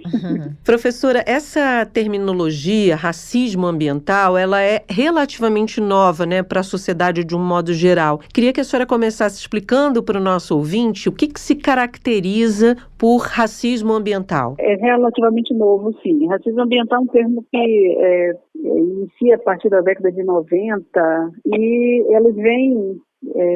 Professora, essa terminologia, racismo ambiental, ela é relativamente nova, né, para a sociedade de um modo geral. Queria que a senhora começasse explicando para o nosso ouvinte o que se caracteriza por racismo ambiental. É relativamente novo, sim. Racismo ambiental é um termo que inicia a partir da década de 90 e ele vem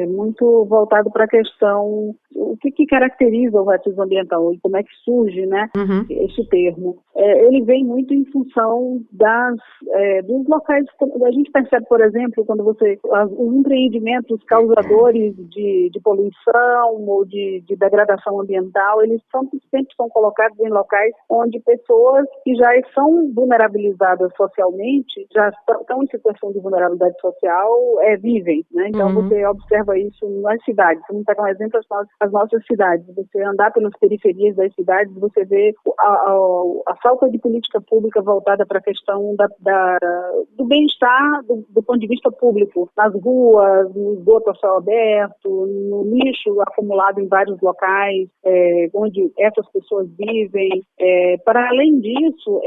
muito voltado para a questão, o que caracteriza o racismo ambiental e como é que surge, né, esse termo. Ele vem muito em função dos locais. A gente percebe, por exemplo, quando os empreendimentos causadores de poluição ou de degradação ambiental, eles sempre são colocados em locais onde pessoas que já são vulnerabilizadas socialmente, já estão em situação de vulnerabilidade social, vivem, né? Então você observa isso nas cidades. Vamos pegar um exemplo, as nossas cidades. Você andar pelas periferias das cidades, você vê a falta de política pública voltada para a questão do bem-estar do ponto de vista público, nas ruas, no esgoto a céu aberto, no lixo acumulado em vários locais, onde essas pessoas vivem. Para além disso,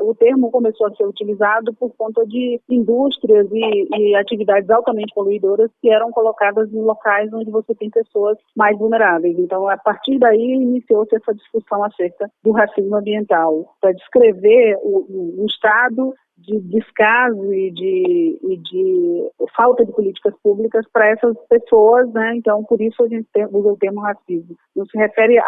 o termo começou a ser utilizado por conta de indústrias e atividades altamente poluidoras que eram colocadas em locais onde você tem pessoas mais vulneráveis. Então, a partir daí, iniciou-se essa discussão acerca do racismo ambiental, para descrever o estado de descaso e de falta de políticas públicas para essas pessoas, né? Então, por isso a gente usa o termo racismo. Não se refere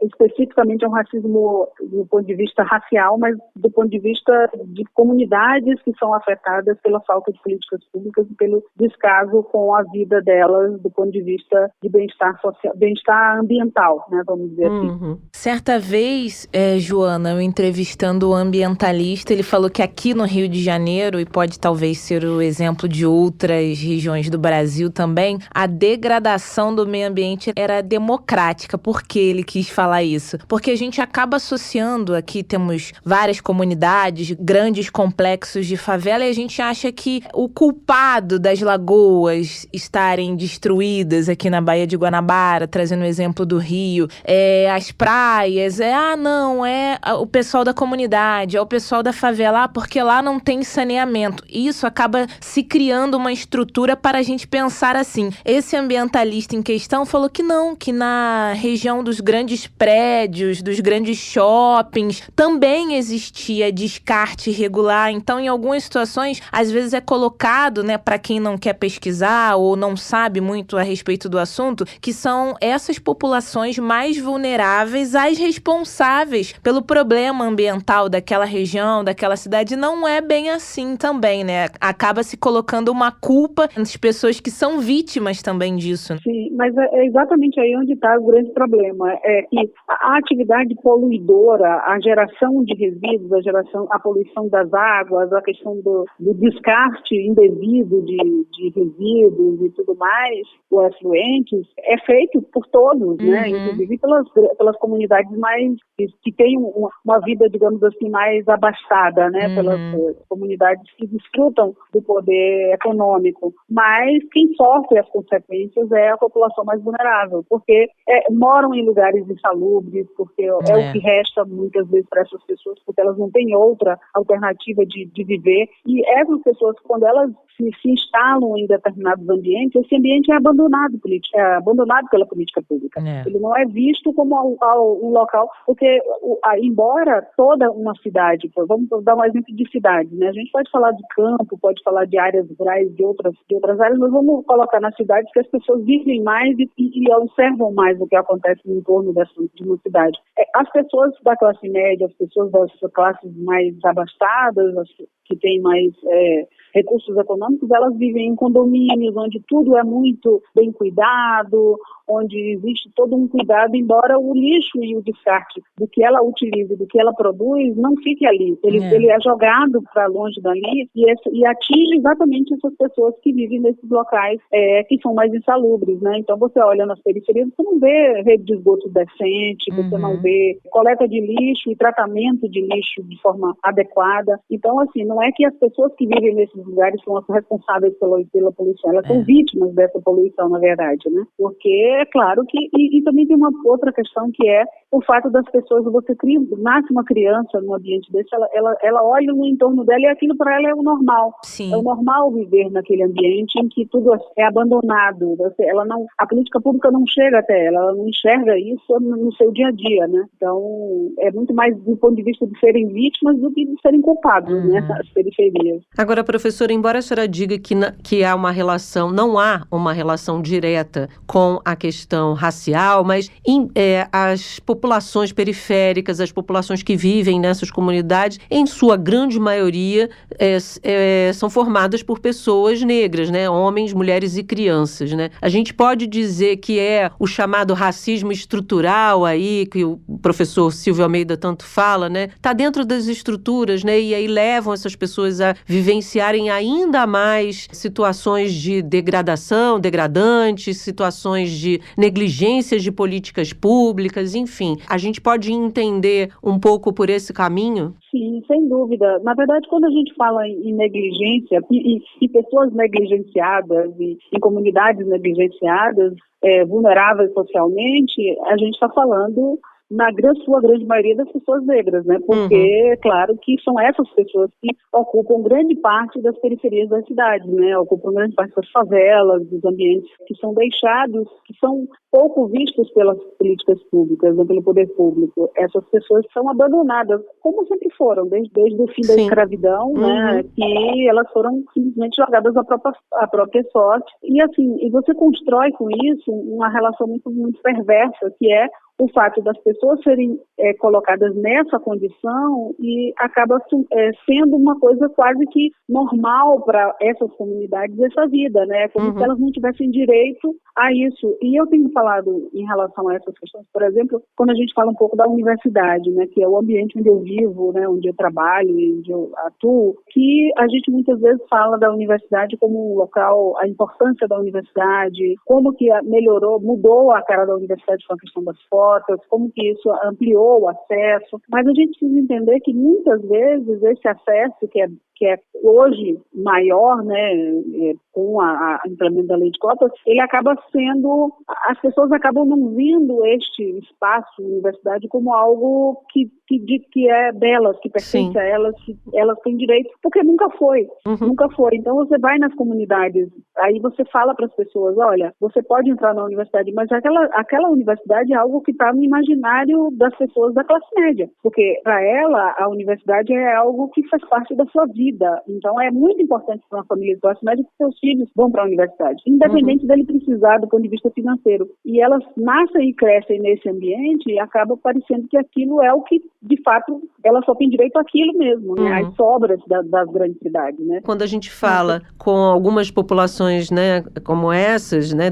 especificamente a um racismo do ponto de vista racial, mas do ponto de vista de comunidades que são afetadas pela falta de políticas públicas e pelo descaso com a vida delas do ponto de vista de bem-estar social, bem-estar ambiental, né? Vamos dizer assim. Certa vez, Joana, eu entrevistando o ambientalista, ele falou que aqui no Rio de Janeiro, e pode talvez ser o exemplo de outras regiões do Brasil também, a degradação do meio ambiente era democrática. Por que ele quis falar isso? Porque a gente acaba associando, aqui temos várias comunidades, grandes complexos de favela, e a gente acha que o culpado das lagoas estarem destruídas aqui na Baía de Guanabara, trazendo o exemplo do Rio, as praias, não, é o pessoal da comunidade, é o pessoal da favela, porque lá não tem saneamento. Isso acaba se criando uma estrutura para a gente pensar assim. Esse ambientalista em questão falou que não, que na região dos grandes prédios, dos grandes shoppings, também existia descarte irregular. Então, em algumas situações, às vezes é colocado, né, para quem não quer pesquisar ou não sabe muito a respeito do assunto, que são essas populações mais vulneráveis às responsáveis pelo problema ambiental daquela região, daquela cidade. Não é bem assim também, né? Acaba se colocando uma culpa nas pessoas que são vítimas também disso. Sim, mas é exatamente aí onde está o grande problema. É que a atividade poluidora, a geração de resíduos, a poluição das águas, a questão do descarte indevido de resíduos e tudo mais, os efluentes, é feito por todos, né? Inclusive pelas comunidades mais que têm uma vida, digamos assim, mais abastada, né? Pelas comunidades que desfrutam do poder econômico. Mas quem sofre as consequências é a população mais vulnerável, porque moram em lugares insalubres, porque é o que resta muitas vezes para essas pessoas, porque elas não têm outra alternativa de viver. E essas pessoas, quando elas se instalam em determinados ambientes, esse ambiente é abandonado pela política pública. Ele não é visto como um local, porque embora toda uma cidade, vamos dar um exemplo de cidade, né? A gente pode falar de campo, pode falar de áreas rurais, de outras áreas, mas vamos colocar nas cidades que as pessoas vivem mais e observam mais o que acontece no entorno de uma cidade. As pessoas da classe média, as pessoas das classes mais abastadas, as que têm mais recursos econômicos, elas vivem em condomínios onde tudo é muito bem cuidado, onde existe todo um cuidado, embora o lixo e o descarte do que ela utiliza, do que ela produz, não fique ali. Ele é jogado para longe dali e atinge exatamente essas pessoas que vivem nesses locais que são mais insalubres, né? Então você olha nas periferias, você não vê rede de esgoto decente, você não vê coleta de lixo e tratamento de lixo de forma adequada. Então, assim, não é que as pessoas que vivem nesses lugares são as responsáveis pela poluição, elas são vítimas dessa poluição, na verdade, né? Porque é claro que, e também tem uma outra questão que é o fato das pessoas, você nasce uma criança num ambiente desse, ela olha no entorno dela e aquilo para ela é o normal. Sim. É o normal viver naquele ambiente em que tudo é abandonado. A política pública não chega até ela não enxerga isso no seu dia a dia, né? Então, é muito mais do ponto de vista de serem vítimas do que de serem culpados, né? As periferias. Agora, professora, embora a senhora diga que há uma relação, não há uma relação direta com a questão racial, mas as populações periféricas, as populações que vivem nessas comunidades, em sua grande maioria, são formadas por pessoas negras, né? Homens, mulheres e crianças, né? A gente pode dizer que é o chamado racismo estrutural aí, que o professor Silvio Almeida tanto fala, né? Está dentro das estruturas, né? E aí levam essas pessoas a vivenciarem ainda mais situações de degradação, degradantes, situações de negligências de políticas públicas, enfim. A gente pode entender um pouco por esse caminho? Sim, sem dúvida. Na verdade, quando a gente fala em negligência e pessoas negligenciadas e comunidades negligenciadas, vulneráveis socialmente, a gente está falando na sua grande maioria das pessoas negras, né? Porque é claro que são essas pessoas que ocupam grande parte das periferias das cidades, né? Ocupam grande parte das favelas, dos ambientes que são deixados, que são pouco vistos pelas políticas públicas, né? Pelo poder público. Essas pessoas são abandonadas, como sempre foram, desde o fim da escravidão, né? Que elas foram simplesmente jogadas à própria sorte. E assim, você constrói com isso uma relação muito, muito perversa, que é o fato das pessoas serem colocadas nessa condição e acaba sendo uma coisa quase que normal para essas comunidades, essa vida, né? Como se elas não tivessem direito a isso. E eu tenho falado em relação a essas questões, por exemplo, quando a gente fala um pouco da universidade, né, que é o ambiente onde eu vivo, né, onde eu trabalho, onde eu atuo, que a gente muitas vezes fala da universidade como um local, a importância da universidade, como que mudou a cara da universidade com a questão das cotas, como que isso ampliou o acesso, mas a gente precisa entender que muitas vezes esse acesso que é hoje maior, né, com a implementação da lei de cotas, ele acaba sendo, as pessoas acabam não vendo este espaço, universidade, como algo que é delas, que pertence a elas, que elas têm direito, porque nunca foi. Então você vai nas comunidades, aí você fala para as pessoas, olha, você pode entrar na universidade, mas aquela universidade é algo que está no imaginário das pessoas da classe média, porque para ela a universidade é algo que faz parte da sua vida. Então é muito importante para uma família de classe média que seus filhos vão para a universidade, independente dele precisar do ponto de vista financeiro. E elas nascem e crescem nesse ambiente e acaba parecendo que aquilo é o que, de fato, ela só tem direito àquilo mesmo, né? As sobras das grandes cidades, né? Quando a gente fala com algumas populações, né, como essas, né,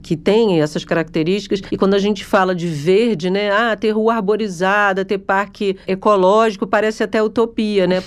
que têm essas características, e quando a gente fala de verde, né, ter rua arborizada, ter parque ecológico, parece até utopia, né?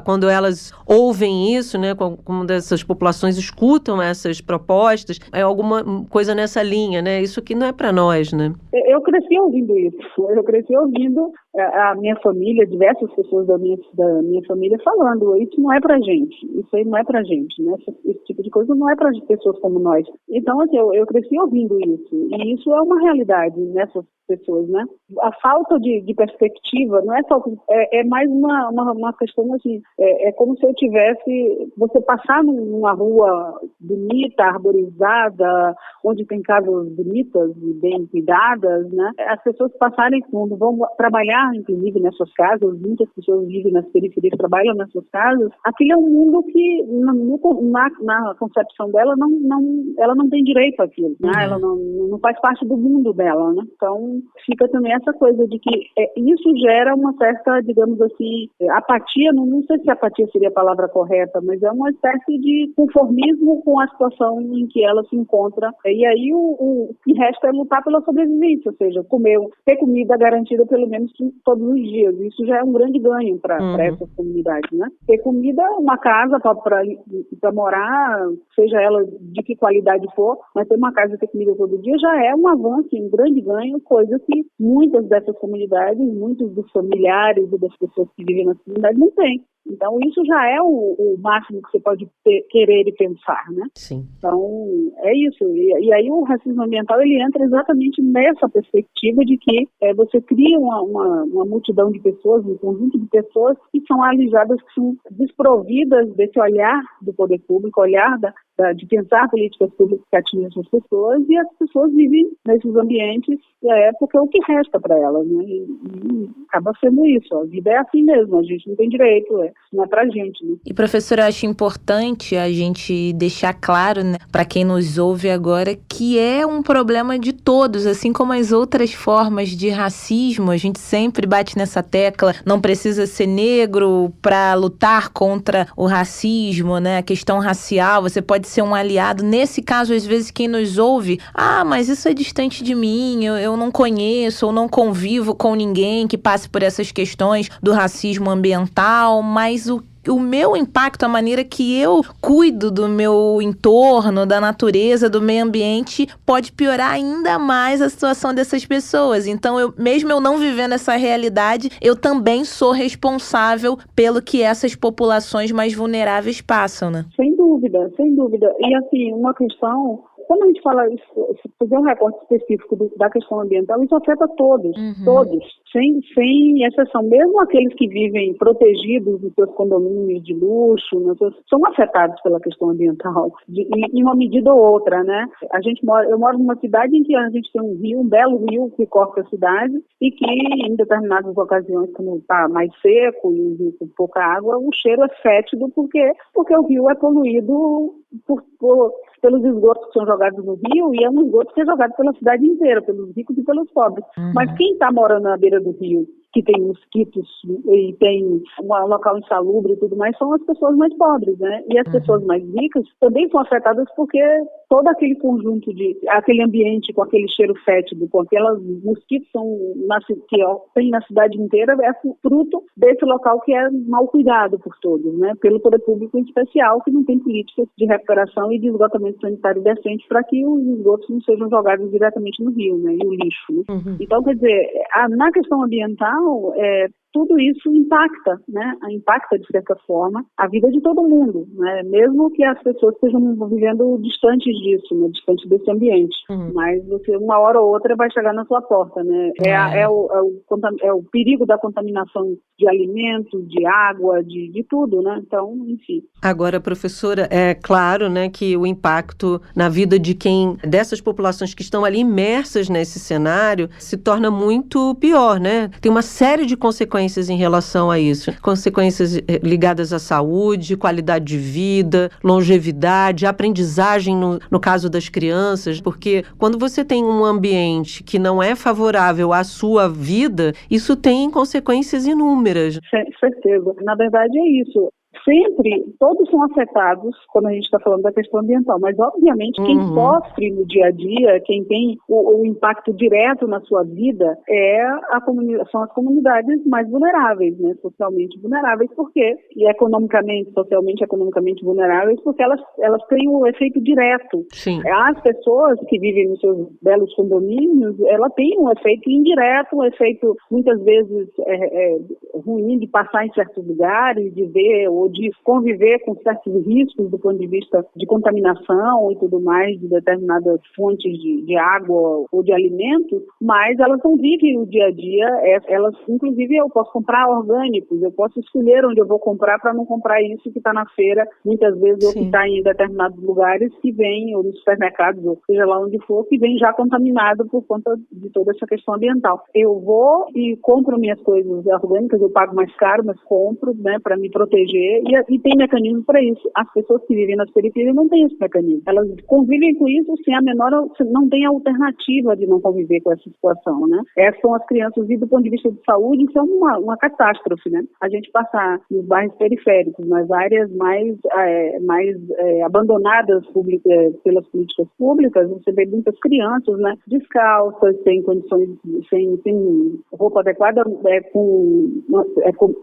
Quando elas ouvem isso, né, como dessas populações escutam essas propostas, é alguma coisa nessa linha, né? Isso aqui não é para nós, né? Eu cresci ouvindo isso. Eu cresci ouvindo a minha família, diversas pessoas da minha família falando, isso não é pra gente, isso aí não é pra gente, né? Esse tipo de coisa não é pra pessoas como nós. Então, assim, eu cresci ouvindo isso, e isso é uma realidade nessas pessoas, né? A falta de perspectiva não é só, é mais uma questão assim, é como se você passar numa rua bonita, arborizada, onde tem casas bonitas e bem cuidadas, né? As pessoas passarem, quando vão trabalhar, inclusive, nessas casas, muitas pessoas vivem nas periferias, trabalham nessas casas, aquilo é um mundo que, na concepção dela, ela não tem direito àquilo, né? Ela não faz parte do mundo dela, né? Então, fica também essa coisa de que isso gera uma certa, digamos assim, apatia, não sei se apatia seria a palavra correta, mas é uma espécie de conformismo com a situação em que ela se encontra. E aí o que resta é lutar pela sobrevivência, ou seja, ter comida garantida pelo menos todos os dias. Isso já é um grande ganho para essas comunidades, né? Ter comida, uma casa para morar, seja ela de que qualidade for, mas ter uma casa e ter comida todo dia já é um avanço, um grande ganho, coisa que muitas dessas comunidades, muitos dos familiares e das pessoas que vivem nas comunidades não têm. Então, isso já é o máximo que você pode querer e pensar, né? Sim. Então, é isso. E aí o racismo ambiental, ele entra exatamente nessa perspectiva de que você cria uma multidão de pessoas, um conjunto de pessoas que são alijadas, que são desprovidas desse olhar do poder público, olhar de pensar políticas públicas que atingem essas pessoas, e as pessoas vivem nesses ambientes porque é o que resta para elas, né? E acaba sendo isso. A vida é assim mesmo, a gente não tem direito, não é pra gente, né? E, professora, eu acho importante a gente deixar claro, né, para quem nos ouve agora, que é um problema de todos, assim como as outras formas de racismo. A gente sempre bate nessa tecla, não precisa ser negro para lutar contra o racismo, né? A questão racial, você pode ser um aliado. Nesse caso, às vezes, quem nos ouve, mas isso é distante de mim, eu não conheço ou não convivo com ninguém que passe por essas questões do racismo ambiental, mas o meu impacto, a maneira que eu cuido do meu entorno, da natureza, do meio ambiente, pode piorar ainda mais a situação dessas pessoas. Então, mesmo eu não vivendo essa realidade, eu também sou responsável pelo que essas populações mais vulneráveis passam, né? Sem dúvida, sem dúvida. E, assim, uma questão... Quando a gente fala isso, se fazer um recorte específico da questão ambiental, isso afeta todos, sem exceção. Mesmo aqueles que vivem protegidos nos seus condomínios de luxo, são afetados pela questão ambiental, em uma medida ou outra, né? Eu moro numa cidade em que a gente tem um rio, um belo rio que corta a cidade, e que em determinadas ocasiões, quando está mais seco e com pouca água, o cheiro é fétido porque o rio é poluído pelos esgotos que são jogados no rio, e é um esgoto que é jogado pela cidade inteira, pelos ricos e pelos pobres. Mas quem está morando na beira do rio, que tem mosquitos e tem um local insalubre e tudo mais, são as pessoas mais pobres, né? E as pessoas mais ricas também são afetadas porque todo aquele conjunto aquele ambiente com aquele cheiro fétido, com aquelas mosquitos que tem na cidade inteira, é fruto desse local que é mal cuidado por todos, né? Pelo poder público em especial, que não tem políticas de recuperação e de esgotamento sanitário decente para que os esgotos não sejam jogados diretamente no rio, né? E o lixo, né? Então, quer dizer, na questão ambiental, tudo isso impacta, né? Impacta, de certa forma, a vida de todo mundo, né? Mesmo que as pessoas estejam vivendo distantes disso, né? Distantes desse ambiente. Mas você, uma hora ou outra, vai chegar na sua porta, né? É o perigo da contaminação de alimentos, de água, de tudo, né? Então, enfim. Agora, professora, é claro, né, que o impacto na vida dessas populações que estão ali imersas nesse cenário se torna muito pior, né? Tem uma série de consequências em relação a isso. Consequências ligadas à saúde, qualidade de vida, longevidade, aprendizagem no caso das crianças, porque quando você tem um ambiente que não é favorável à sua vida, isso tem consequências inúmeras. Certeza. Na verdade é isso. Sempre, todos são afetados quando a gente está falando da questão ambiental, mas obviamente quem sofre no dia a dia, quem tem o impacto direto na sua vida são as comunidades mais vulneráveis, né? Socialmente vulneráveis, e socialmente e economicamente vulneráveis, porque elas têm um efeito direto. Sim. As pessoas que vivem nos seus belos condomínios, ela tem um efeito indireto, um efeito muitas vezes ruim de passar em certos lugares, de ver ou de conviver com certos riscos do ponto de vista de contaminação e tudo mais, de determinadas fontes de água ou de alimentos, mas elas não vivem o dia a dia, inclusive eu posso comprar orgânicos, eu posso escolher onde eu vou comprar para não comprar isso que está na feira, muitas vezes, ou que está em determinados lugares que vem, ou nos supermercados, ou seja lá onde for, que vem já contaminado por conta de toda essa questão ambiental. Eu vou e compro minhas coisas orgânicas, eu pago mais caro, mas compro, né, para me proteger, e tem mecanismo para isso. As pessoas que vivem nas periferias não têm esse mecanismo. Elas convivem com isso não tem alternativa de não conviver com essa situação, né? Essas são as crianças, e do ponto de vista de saúde, isso é uma catástrofe, né? A gente passar nos bairros periféricos, nas áreas mais abandonadas pelas políticas públicas, você vê muitas crianças, né, descalças, sem condições, sem roupa adequada,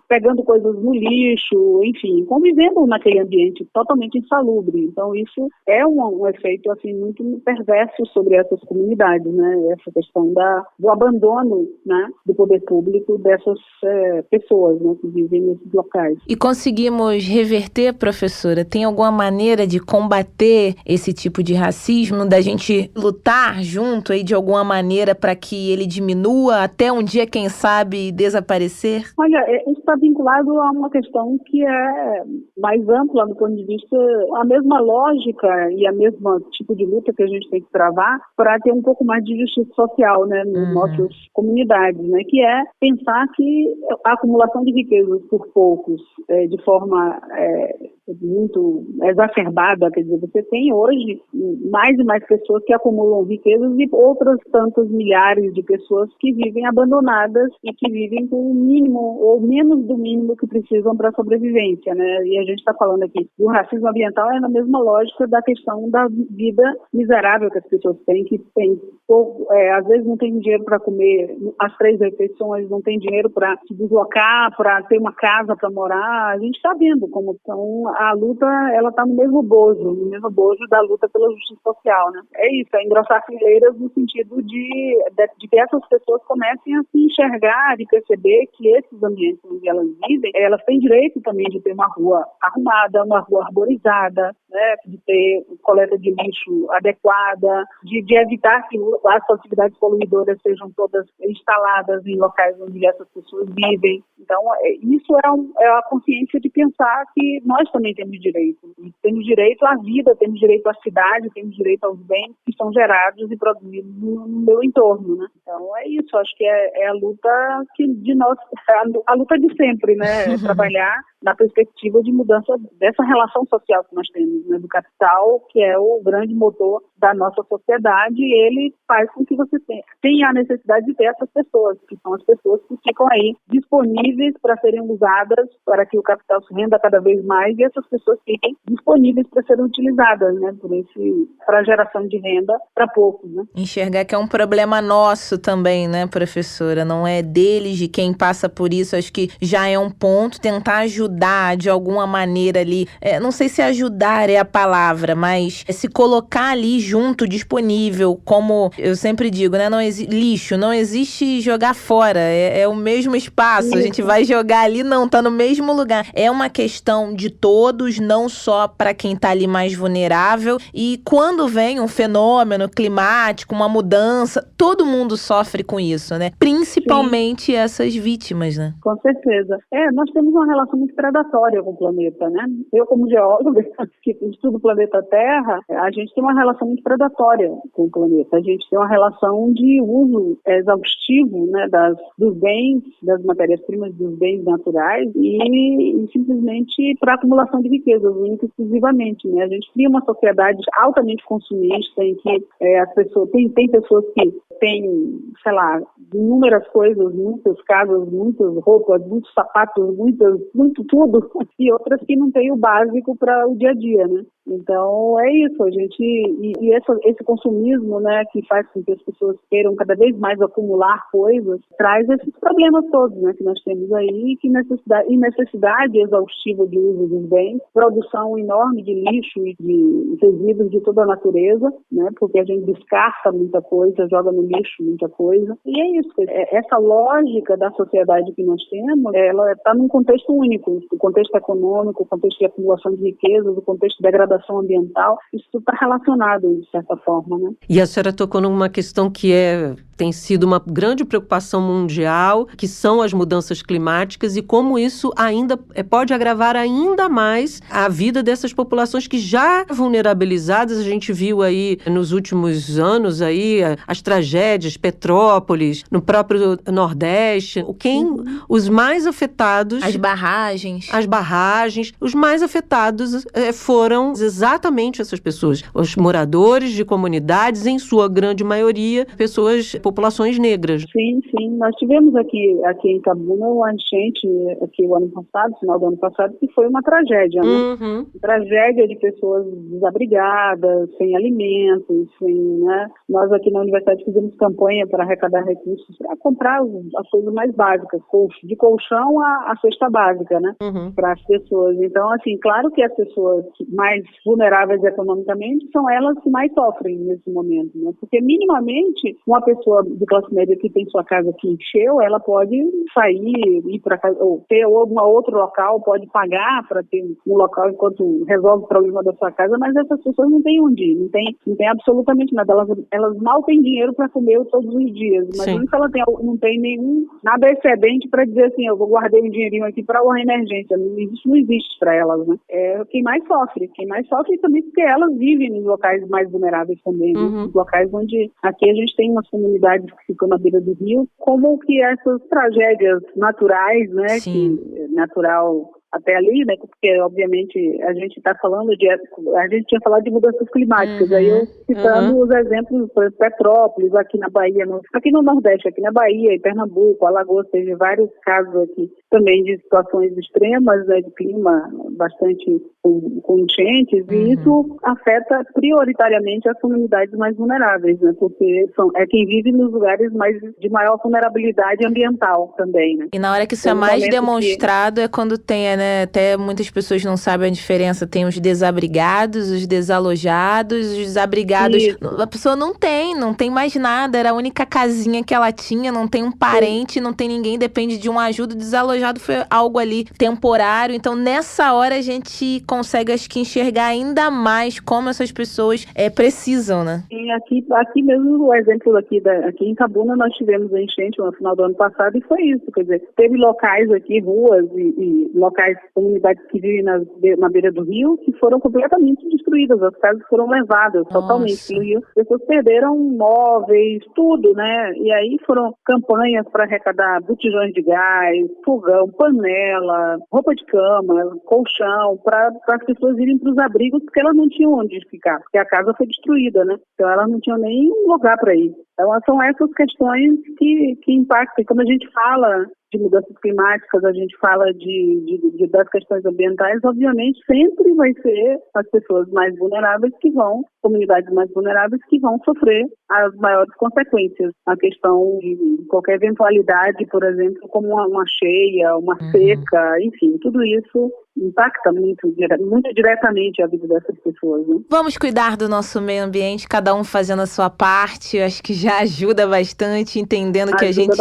pegando coisas no lixo, enfim, convivendo naquele ambiente totalmente insalubre. Então, isso é um efeito assim, muito perverso sobre essas comunidades, né? Essa questão do abandono, né, do poder público dessas pessoas, né, que vivem nesses locais. E conseguimos reverter, professora? Tem alguma maneira de combater esse tipo de racismo, da gente lutar junto aí de alguma maneira para que ele diminua até um dia, quem sabe, desaparecer? Olha, isso está vinculado a uma questão que é mais ampla do ponto de vista, a mesma lógica e a mesma tipo de luta que a gente tem que travar para ter um pouco mais de justiça social, né, nas nossas comunidades, né, que é pensar que a acumulação de riquezas por poucos, de forma muito exacerbada, quer dizer, você tem hoje mais e mais pessoas que acumulam riquezas e outras tantas milhares de pessoas que vivem abandonadas e que vivem com o mínimo ou menos do mínimo que precisam para a sobrevivência, né? E a gente está falando aqui do racismo ambiental na mesma lógica da questão da vida miserável que as pessoas têm, que tem às vezes não tem dinheiro para comer as 3 refeições, não tem dinheiro para se deslocar, para ter uma casa para morar. A gente está vendo como então a luta, ela está no mesmo bojo da luta pela justiça social, né? É isso, é engrossar fileiras no sentido de que essas pessoas comecem a se enxergar e perceber que esses ambientes onde elas vivem, elas têm direito também de ter uma rua arrumada, uma rua arborizada, né? De ter coleta de lixo adequada, de evitar que as atividades poluidoras sejam todas instaladas em locais onde essas pessoas vivem. Então, isso é a consciência de pensar que nós também temos direito. Temos direito à vida, temos direito à cidade, temos direito aos bens que são gerados e produzidos no meu entorno, né? Então, é isso. Acho que é a luta que de nós, a luta de sempre, né? Trabalhar na perspectiva de mudança dessa relação social que nós temos, né, do capital, que é o grande motor da nossa sociedade, e ele faz com que você tenha a necessidade de ter essas pessoas, que são as pessoas que ficam aí disponíveis para serem usadas, para que o capital se renda cada vez mais, e essas pessoas fiquem disponíveis para serem utilizadas, né, para a geração de renda para poucos, né. Enxergar que é um problema nosso também, né, professora? Não é deles, de quem passa por isso. Acho que já é um ponto tentar ajudar de alguma maneira ali. Não sei se ajudar é a palavra, mas se colocar ali junto, disponível, como eu sempre digo, né? Lixo, não existe jogar fora. É o mesmo espaço. Isso. A gente vai jogar ali, não, tá no mesmo lugar. É uma questão de todos, não só para quem tá ali mais vulnerável. E quando vem um fenômeno climático, uma mudança, todo mundo sofre com isso, né? Principalmente Sim. essas vítimas, né? Com certeza. Nós temos uma relação muito predatória com o planeta, né? Eu, como geóloga, que estudo o planeta Terra, a gente tem uma relação muito predatória com o planeta. A gente tem uma relação de uso exaustivo, né, dos bens, das matérias-primas, dos bens naturais e simplesmente para acumulação de riquezas, única e exclusivamente, né? A gente cria uma sociedade altamente consumista em que as pessoas tem pessoas que têm, sei lá, inúmeras coisas, muitas casas, muitas roupas, muitos sapatos, muito tudo, e outras que não têm o básico para o dia a dia, né? Então, é isso, a gente, esse consumismo, né, que faz com que as pessoas queiram cada vez mais acumular coisas, traz esses problemas todos, né, que nós temos aí, que necessidade exaustiva de uso dos bens, produção enorme de lixo e de resíduos de toda a natureza, né, porque a gente descarta muita coisa, joga no lixo muita coisa, e é isso, essa lógica da sociedade que nós temos, ela está num contexto único, o contexto econômico, o contexto de acumulação de riquezas, o contexto de degradação ambiental, isso está relacionado de certa forma, né? E a senhora tocou numa questão que tem sido uma grande preocupação mundial, que são as mudanças climáticas e como isso ainda pode agravar ainda mais a vida dessas populações que já vulnerabilizadas. A gente viu aí nos últimos anos aí as tragédias, Petrópolis, no próprio Nordeste, os mais afetados... As barragens, os mais afetados foram exatamente essas pessoas, os moradores de comunidades, em sua grande maioria, populações negras. Sim. Nós tivemos aqui em Itabuna uma enchente aqui o ano passado, final do ano passado, que foi uma tragédia, né? Uhum. Tragédia de pessoas desabrigadas, sem alimentos, né? Nós aqui na universidade fizemos campanha para arrecadar recursos para comprar as coisas mais básicas, de colchão a cesta básica, né? Uhum. Para as pessoas. Então, assim, claro que as pessoas mais vulneráveis economicamente são elas que mais sofrem nesse momento, né? Porque minimamente uma pessoa de classe média que tem sua casa que encheu, ela pode sair, ir para casa, ou ter algum outro local, pode pagar para ter um local enquanto resolve o problema da sua casa, mas essas pessoas não têm onde ir, não tem absolutamente nada, elas mal têm dinheiro para comer todos os dias, imagina se ela não tem nada excedente para dizer assim, eu vou guardar um dinheirinho aqui para uma emergência, isso não existe para elas, né? Quem mais sofre também porque elas vivem nos locais mais vulneráveis também, uhum. Nos locais onde aqui a gente tem umas comunidades que ficam na beira do rio, como que essas tragédias naturais, né, Sim. que natural até ali, né, porque obviamente a gente tinha falado de mudanças climáticas, aí eu citando os exemplos, por exemplo, Petrópolis, aqui na Bahia, aqui no Nordeste, aqui na Bahia, em Pernambuco, Alagoas, teve vários casos aqui também de situações extremas, né, de clima bastante com enchentes, e isso afeta prioritariamente as comunidades mais vulneráveis, né, porque quem vive nos lugares de maior vulnerabilidade ambiental também, né. E na hora que isso é mais demonstrado é quando tem, né, até muitas pessoas não sabem a diferença, tem os desabrigados, os desalojados, os desabrigados, isso. A pessoa não tem mais nada, era a única casinha que ela tinha, não tem um parente, não tem ninguém, depende de uma ajuda, o desalojado foi algo ali temporário, então nessa hora a gente consegue, acho que, enxergar ainda mais como essas pessoas precisam, né? Sim, aqui mesmo, o exemplo aqui em Itabuna, nós tivemos a enchente no final do ano passado e foi isso, quer dizer, teve locais aqui, ruas e locais, comunidades que vivem na beira do rio, que foram completamente destruídas, as casas foram levadas totalmente pelo rio, as pessoas perderam móveis, tudo, né? E aí foram campanhas para arrecadar botijões de gás, fogão, fogão, panela, roupa de cama, colchão, para as pessoas irem para os abrigos, porque elas não tinham onde ficar, porque a casa foi destruída, né? Então elas não tinham nem lugar para ir. Então são essas questões que impactam. Quando a gente fala de mudanças climáticas, a gente fala das questões ambientais, obviamente sempre vai ser as pessoas mais vulneráveis comunidades mais vulneráveis que vão sofrer as maiores consequências. A questão de qualquer eventualidade, por exemplo, como uma cheia, uma seca, enfim, tudo isso impacta muito diretamente a vida dessas pessoas, né? Vamos cuidar do nosso meio ambiente, cada um fazendo a sua parte. Eu acho que já ajuda bastante, entendendo que a gente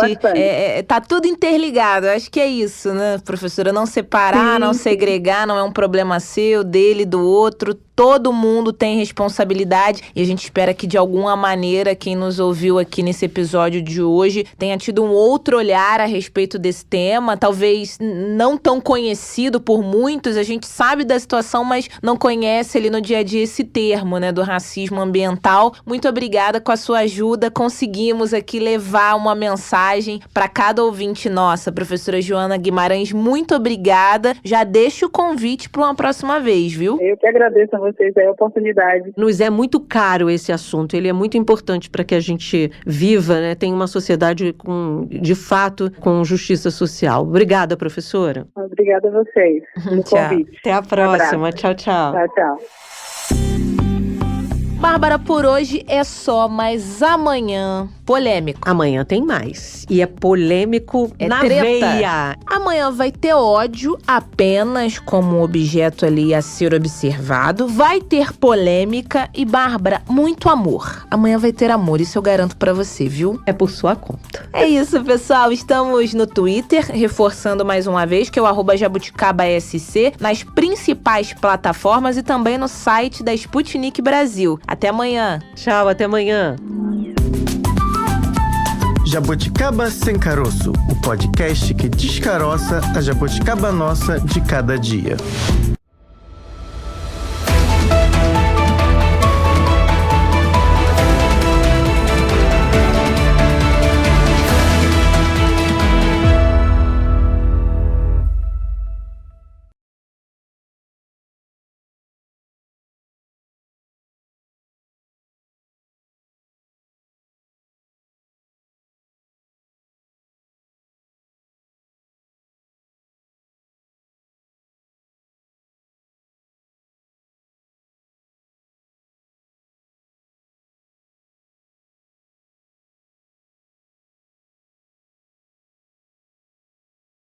tá tudo interligado. Eu acho que é isso, né, professora? Não separar, não segregar, não é um problema seu, dele, do outro. Todo mundo tem responsabilidade e a gente espera que, de alguma maneira, quem nos ouviu aqui nesse episódio de hoje tenha tido um outro olhar a respeito desse tema, talvez não tão conhecido por muitos. A gente sabe da situação, mas não conhece ali no dia a dia esse termo, né, do racismo ambiental. Muito obrigada. Com a sua ajuda, conseguimos aqui levar uma mensagem para cada ouvinte nossa. Professora Joana Guimarães, muito obrigada. Já deixo o convite para uma próxima vez, viu? Eu que agradeço a vocês a oportunidade. Nos é muito caro esse assunto, ele é muito importante para que a gente viva, né? Tem uma sociedade de fato com justiça social. Obrigada, professora. Obrigada a vocês pelo convite. Até a próxima. Tchau, tchau. Tchau, tchau. Bárbara, por hoje é só, mas amanhã, polêmico. Amanhã tem mais. E é polêmico na treta. veia. Amanhã vai ter ódio apenas como objeto ali a ser observado. Vai ter polêmica e, Bárbara, muito amor. Amanhã vai ter amor, isso eu garanto pra você, viu? É por sua conta. É isso, pessoal. Estamos no Twitter, reforçando mais uma vez, que é o @jabuticabaSC, nas principais plataformas e também no site da Sputnik Brasil. Até amanhã. Tchau, até amanhã. Jabuticaba Sem Caroço, o podcast que descaroça a jabuticaba nossa de cada dia.